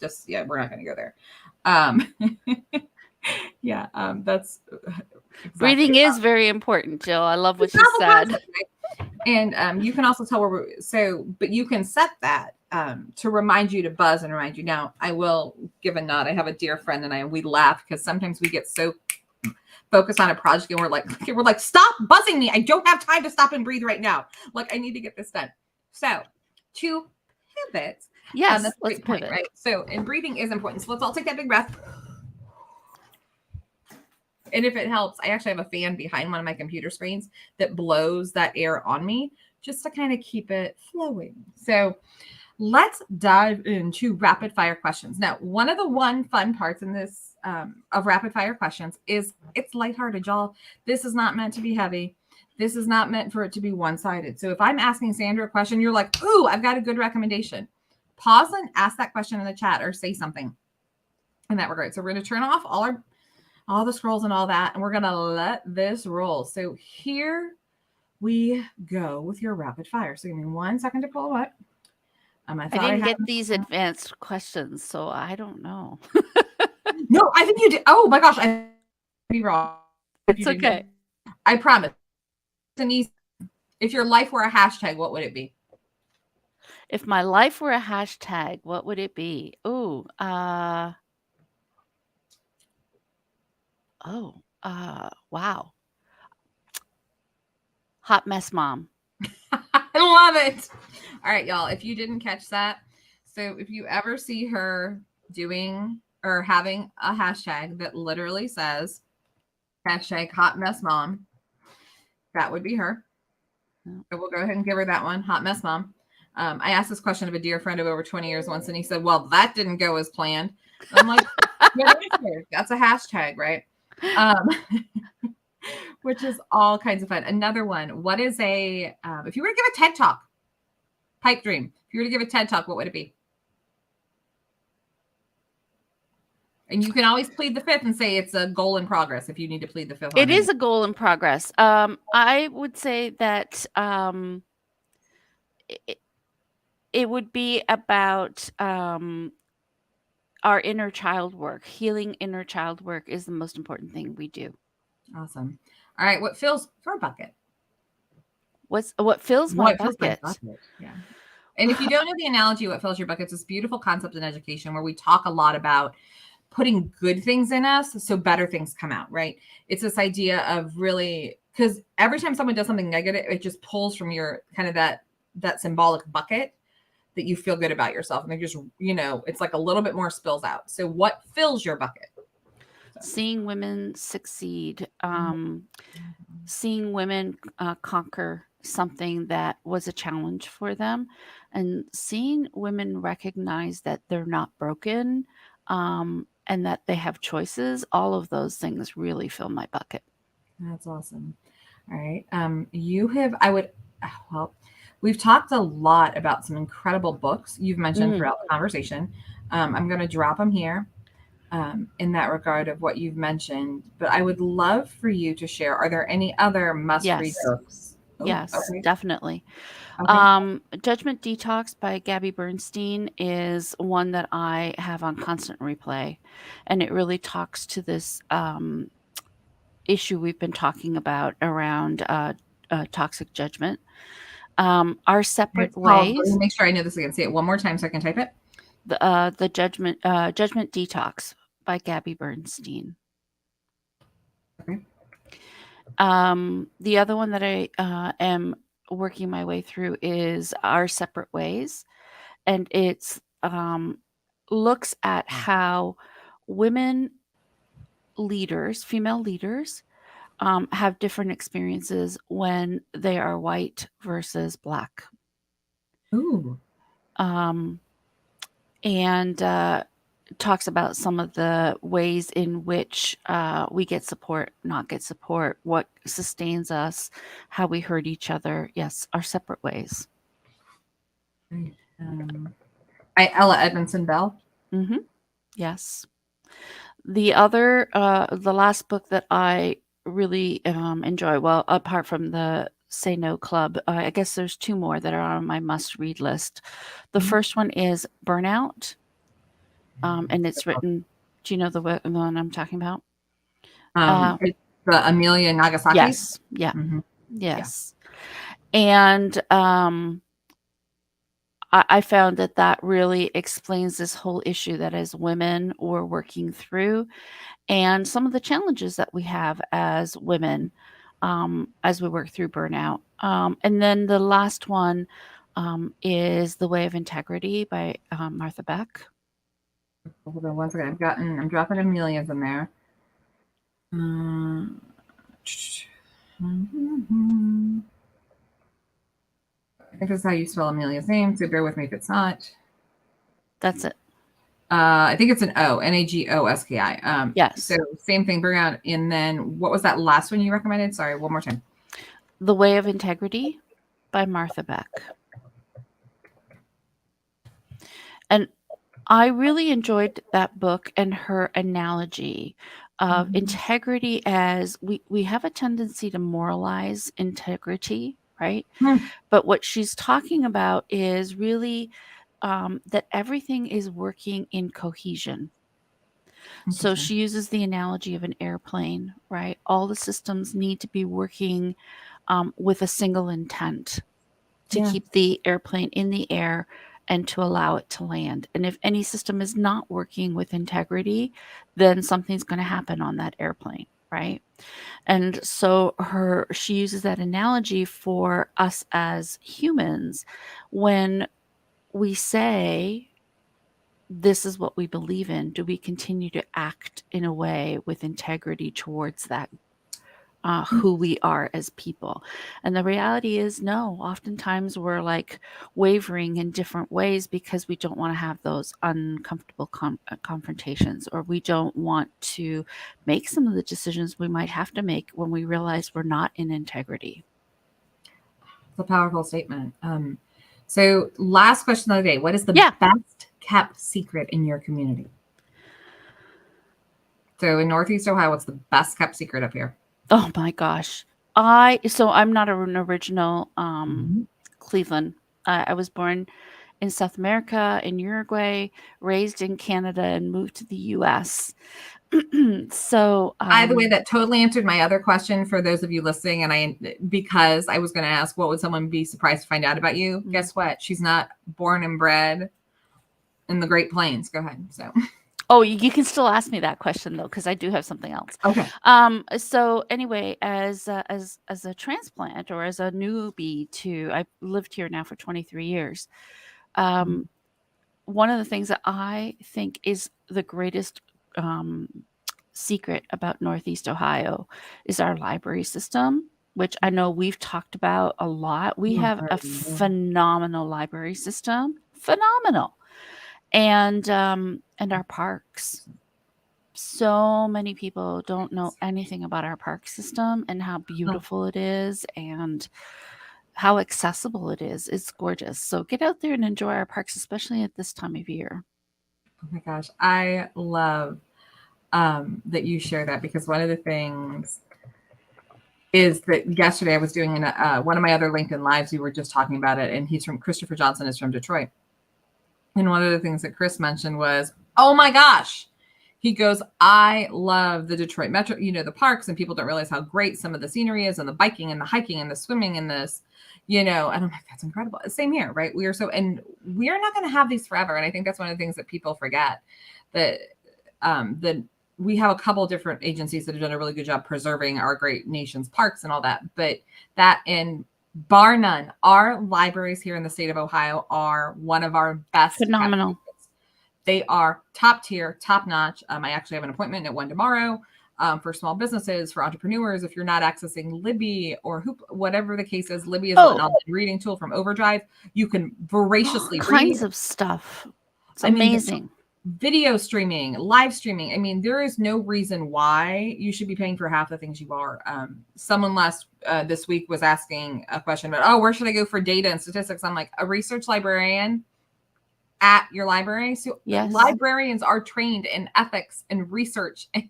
We're not going to go there. That's exactly. Breathing is very important, Jill. I love what you said. And you can also tell but you can set that to remind you to buzz and remind you. Now, I will give a nod. I have a dear friend and we laugh because sometimes we get so focused on a project and we're like, stop buzzing me. I don't have time to stop and breathe right now. Like, I need to get this done. So to pivot. Yes, that's a let's great point, pivot. right? So, and breathing is important. So let's all take that big breath. And if it helps, I actually have a fan behind one of my computer screens that blows that air on me just to kind of keep it flowing. So let's dive into rapid fire questions. Now, one of the fun parts in this of rapid fire questions is it's lighthearted, y'all. This is not meant to be heavy. This is not meant for it to be one-sided. So if I'm asking Sandra a question, you're like, ooh, I've got a good recommendation. Pause and ask that question in the chat or say something in that regard. So we're going to turn off all the scrolls and all that, and we're going to let this roll. So here we go with your rapid fire. So give me 1 second to pull up. I didn't get these advanced questions, so I don't know. No, I think you did. Oh my gosh, I be wrong. It's okay. I promise. Denise, if your life were a hashtag, what would it be? If my life were a hashtag, what would it be? Ooh, wow. Hot mess mom. I love it. All right, y'all. If you didn't catch that, so if you ever see her doing or having a hashtag that literally says hashtag hot mess mom, that would be her. So we'll go ahead and give her that one, hot mess mom. I asked this question of a dear friend of over 20 years once, and he said, well, that didn't go as planned. I'm like, that's a hashtag, right? Which is all kinds of fun. Another one. What is if you were to give a TED Talk, pipe dream, if you were to give a TED Talk, what would it be? And you can always plead the fifth and say it's a goal in progress if you need to plead the fifth. It is a goal in progress. I would say that it would be about our inner child work. Healing inner child work is the most important thing we do. Awesome. All right. What fills your bucket? What fills my bucket? Yeah. And if you don't know the analogy, what fills your bucket, it's this beautiful concept in education where we talk a lot about putting good things in us so better things come out, right? It's this idea of really, because every time someone does something negative, it just pulls from your kind of that symbolic bucket that you feel good about yourself. And they just, it's like a little bit more spills out. So what fills your bucket? Seeing women succeed, seeing women conquer something that was a challenge for them, and seeing women recognize that they're not broken, and that they have choices. All of those things really fill my bucket. That's awesome. All right. We've talked a lot about some incredible books you've mentioned throughout the conversation. I'm going to drop them here in that regard of what you've mentioned, but I would love for you to share. Are there any other must-read books? Yes, definitely. Okay. Judgment Detox by Gabby Bernstein is one that I have on constant replay, and it really talks to this issue we've been talking about around toxic judgment. Our Separate Ways. Let me make sure I know this again. Say it one more time so I can type it. The Judgment Detox by Gabby Bernstein. Okay. The other one that I am working my way through is Our Separate Ways, and it's looks at how women leaders, female leaders, have different experiences when they are white versus Black. Ooh. And talks about some of the ways in which we get support, not get support, what sustains us, how we hurt each other. Yes, Our Separate Ways. Ella Edmondson Bell. Mm-hmm. Yes. The last book that I really enjoy, well, apart from the Say No Club, I guess there's two more that are on my must-read list. The first one is Burnout, and it's written. Do you know the one I'm talking about? It's the Amelia Nagasaki. Yes. Yeah. Mm-hmm. Yes. And I found that really explains this whole issue that as women we're working through, and some of the challenges that we have as women as we work through burnout. And then the last one is The Way of Integrity by Martha Beck. Hold on one second. I'm dropping Amelia's in there. I think that's how you spell Amelia's name, so bear with me if it's not. That's it. I think it's an O, Nagoski. Yes. So same thing, burnout. And then what was that last one you recommended? Sorry, one more time. The Way of Integrity by Martha Beck. And I really enjoyed that book and her analogy of integrity, as we have a tendency to moralize integrity, right? But what she's talking about is really that everything is working in cohesion. So she uses the analogy of an airplane, right? All the systems need to be working with a single intent to keep the airplane in the air and to allow it to land. And if any system is not working with integrity, then something's going to happen on that airplane, right? And so she uses that analogy for us as humans when we say, this is what we believe in. Do we continue to act in a way with integrity towards that, who we are as people? And the reality is, no, oftentimes we're like wavering in different ways because we don't want to have those uncomfortable confrontations, or we don't want to make some of the decisions we might have to make when we realize we're not in integrity. It's a powerful statement. So last question of the day, what is the best kept secret in your community? So in Northeast Ohio, what's the best kept secret up here? Oh my gosh. So I'm not an original Cleveland. I was born in South America, in Uruguay, raised in Canada, and moved to the US. So by the way, that totally answered my other question for those of you listening. And because I was going to ask, what would someone be surprised to find out about you? Guess what? She's not born and bred in the Great Plains. Go ahead. So. Oh, you can still ask me that question though, because I do have something else. Okay. So anyway, as a transplant, or as a newbie I've lived here now for 23 years. One of the things that I think is the greatest secret about Northeast Ohio is our library system, which I know we've talked about a lot. We have a phenomenal library system, phenomenal. And our parks. So many people don't know anything about our park system and how beautiful it is and how accessible it is. It's gorgeous. So get out there and enjoy our parks, especially at this time of year. Oh my gosh. I love that you share that, because one of the things is that yesterday I was doing one of my other LinkedIn lives. We were just talking about it, and Christopher Johnson is from Detroit. And one of the things that Chris mentioned was, oh my gosh, he goes, I love the Detroit Metro, the parks, and people don't realize how great some of the scenery is, and the biking and the hiking and the swimming and this, and I'm like, that's incredible. Same here, right? We are not going to have these forever. And I think that's one of the things that people forget, that we have a couple different agencies that have done a really good job preserving our great nation's parks and all that. But bar none, our libraries here in the state of Ohio are one of our best. Phenomenal. They are top tier, top notch. I actually have an appointment at one tomorrow for small businesses, for entrepreneurs. If you're not accessing Libby or whatever the case is, Libby is an online reading tool from Overdrive. You can voraciously read. Kinds of stuff. It's amazing. Video streaming, live streaming. I mean, there is no reason why you should be paying for half the things you are. Someone this week was asking a question about, where should I go for data and statistics? I'm like, a research librarian at your library. So yes. Librarians are trained in ethics and research and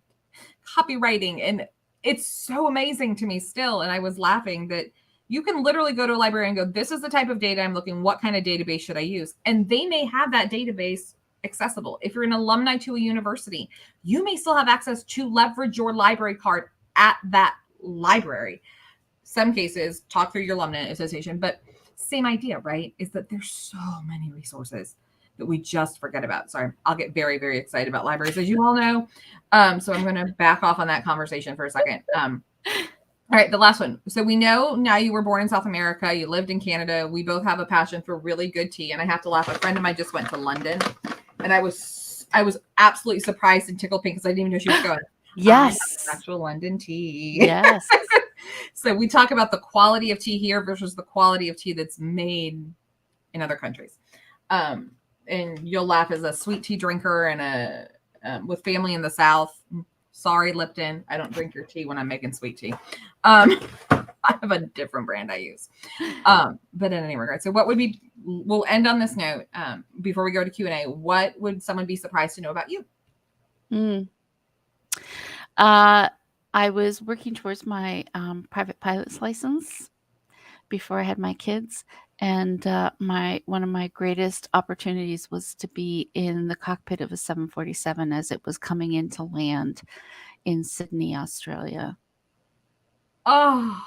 copywriting. And it's so amazing to me still. And I was laughing that you can literally go to a library and go, this is the type of data I'm looking, what kind of database should I use? And they may have that database accessible. If you're an alumni to a university, you may still have access to leverage your library card at that library. some cases, talk through your alumni association. But same idea, right? Is that there's so many resources that we just forget about. Sorry, I'll get very, very excited about libraries, as you all know. So I'm going to back off on that conversation for a second. All right, the last one. So we know now you were born in South America. You lived in Canada. We both have a passion for really good tea. And I have to laugh. A friend of mine just went to London, and I was absolutely surprised and tickled pink because I didn't even know she was going. Yes. Actual London tea. Yes. So we talk about the quality of tea here versus the quality of tea that's made in other countries. And you'll laugh as a sweet tea drinker and with family in the South. Sorry, Lipton. I don't drink your tea when I'm making sweet tea. I have a different brand I use. But in any regard, so what would be, we'll end on this note before we go to Q&A. What would someone be surprised to know about you? I was working towards my private pilot's license before I had my kids. And one of my greatest opportunities was to be in the cockpit of a 747 as it was coming into land in Sydney, Australia. Oh,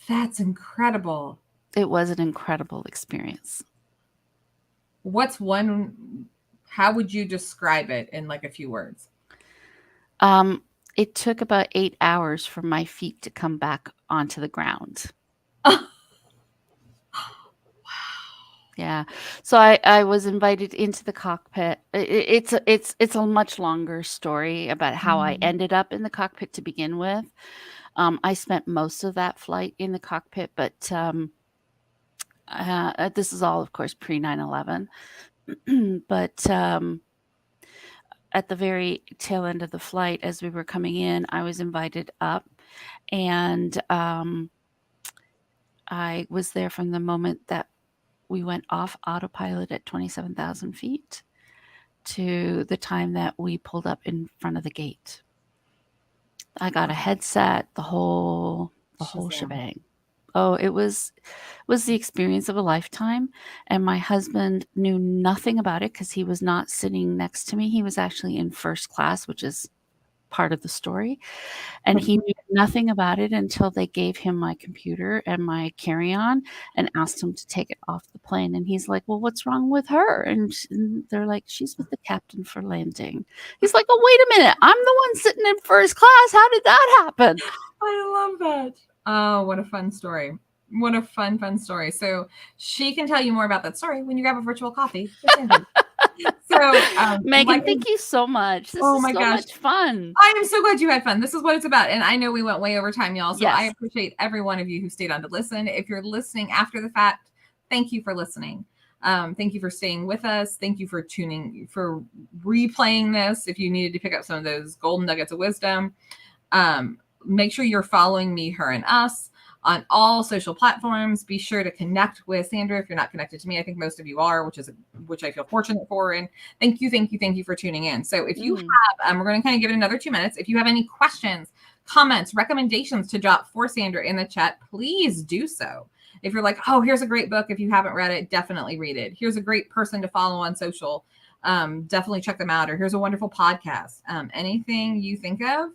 that's incredible. It was an incredible experience. How would you describe it in like a few words? It took about 8 hours for my feet to come back onto the ground. Wow. Yeah. So I was invited into the cockpit. It's a much longer story about how I ended up in the cockpit to begin with. I spent most of that flight in the cockpit, but this is all, of course, pre 9/11. But at the very tail end of the flight, as we were coming in, I was invited up, and I was there from the moment that we went off autopilot at 27,000 feet to the time that we pulled up in front of the gate. I got a headset, the whole shebang. Oh, it was the experience of a lifetime. And my husband knew nothing about it because he was not sitting next to me. He was actually in first class, which is part of the story. And he knew nothing about it until they gave him my computer and my carry-on and asked him to take it off the plane. And he's like, well, what's wrong with her? And they're like, she's with the captain for landing. He's like, oh, wait a minute. I'm the one sitting in first class. How did that happen? I love that. Oh, what a fun story. What a fun story. So she can tell you more about that story when you grab a virtual coffee. So, Megan, thank you so much. This is so much fun. I am so glad you had fun. This is what it's about. And I know we went way over time, y'all. So Yes. I appreciate every one of you who stayed on to listen. If you're listening after the fact, thank you for listening. Thank you for staying with us. Thank you for for replaying this. If you needed to pick up some of those golden nuggets of wisdom, make sure you're following me, her, and us on all social platforms. Be sure to connect with Sandra if you're not connected to me. I think most of you are, which I feel fortunate for. And thank you for tuning in. So if you have, we're going to kind of give it another 2 minutes. If you have any questions, comments, recommendations to drop for Sandra in the chat, please do so. If you're like, oh, here's a great book. If you haven't read it, definitely read it. Here's a great person to follow on social. Definitely check them out. Or here's a wonderful podcast. Anything you think of,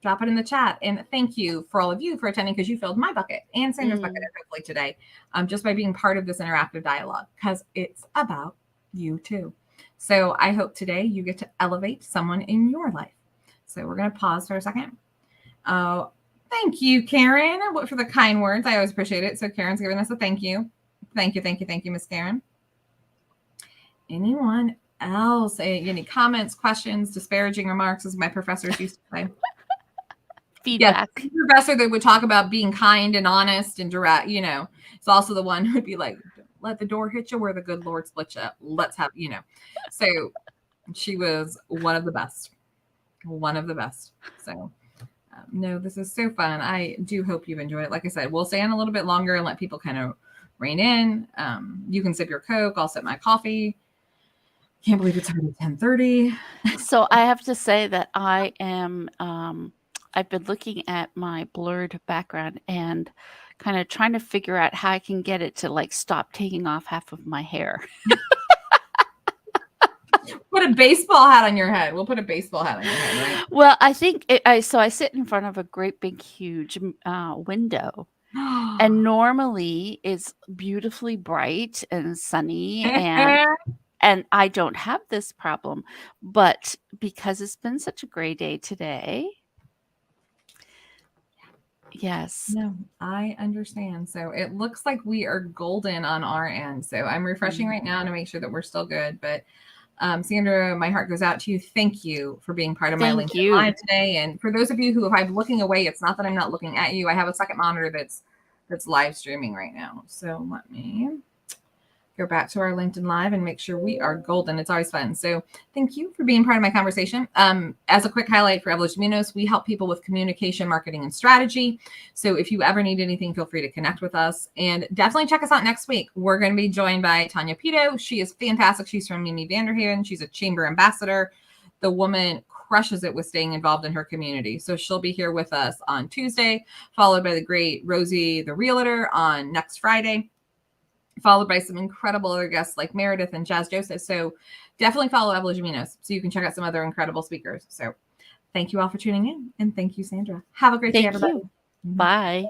drop it in the chat. And thank you for all of you for attending, because you filled my bucket and Sandra's bucket hopefully today, just by being part of this interactive dialogue, because it's about you too. So I hope today you get to elevate someone in your life. So we're going to pause for a second. Oh, thank you, Karen, for the kind words. I always appreciate it. So Karen's giving us a thank you. Thank you, Miss Karen. Anyone else? Any comments, questions, disparaging remarks, as my professors used to say? Feedback. Yes, the professor that would talk about being kind and honest and direct, it's also the one who would be like, let the door hit you where the good Lord split you. Let's have, So she was one of the best. So no, this is so fun. I do hope you enjoy it. Like I said, we'll stay on a little bit longer and let people kind of rein in. You can sip your Coke. I'll sip my coffee. Can't believe it's already 10:30. So I have to say that I am, I've been looking at my blurred background and kind of trying to figure out how I can get it to like stop taking off half of my hair. What a baseball hat on your head. We'll put a baseball hat on your head, right? Well, I think I sit in front of a great big huge window, and normally it's beautifully bright and sunny, and I don't have this problem, but because it's been such a great day today. Yes. No, I understand. So it looks like we are golden on our end. So I'm refreshing right now to make sure that we're still good. But Sandra, my heart goes out to you. Thank you for being part of my Thank LinkedIn you. Live today. And for those of you who, if I'm looking away, it's not that I'm not looking at you. I have a second monitor that's live streaming right now. So let me go back to our LinkedIn Live and make sure we are golden. It's always fun. So thank you for being part of my conversation. As a quick highlight for Evolution, we help people with communication, marketing, and strategy. So if you ever need anything, feel free to connect with us. And definitely check us out next week. We're going to be joined by Tanya Pito. She is fantastic. She's from Mimi Vanderhaven. She's a chamber ambassador. The woman crushes it with staying involved in her community. So she'll be here with us on Tuesday, followed by the great Rosie, the realtor, on next Friday, followed by some incredible other guests like Meredith and Jazz Joseph. So definitely follow Evolution so you can check out some other incredible speakers. So thank you all for tuning in. And thank you, Sandra. Have a great day, everybody. Thank you. Bye.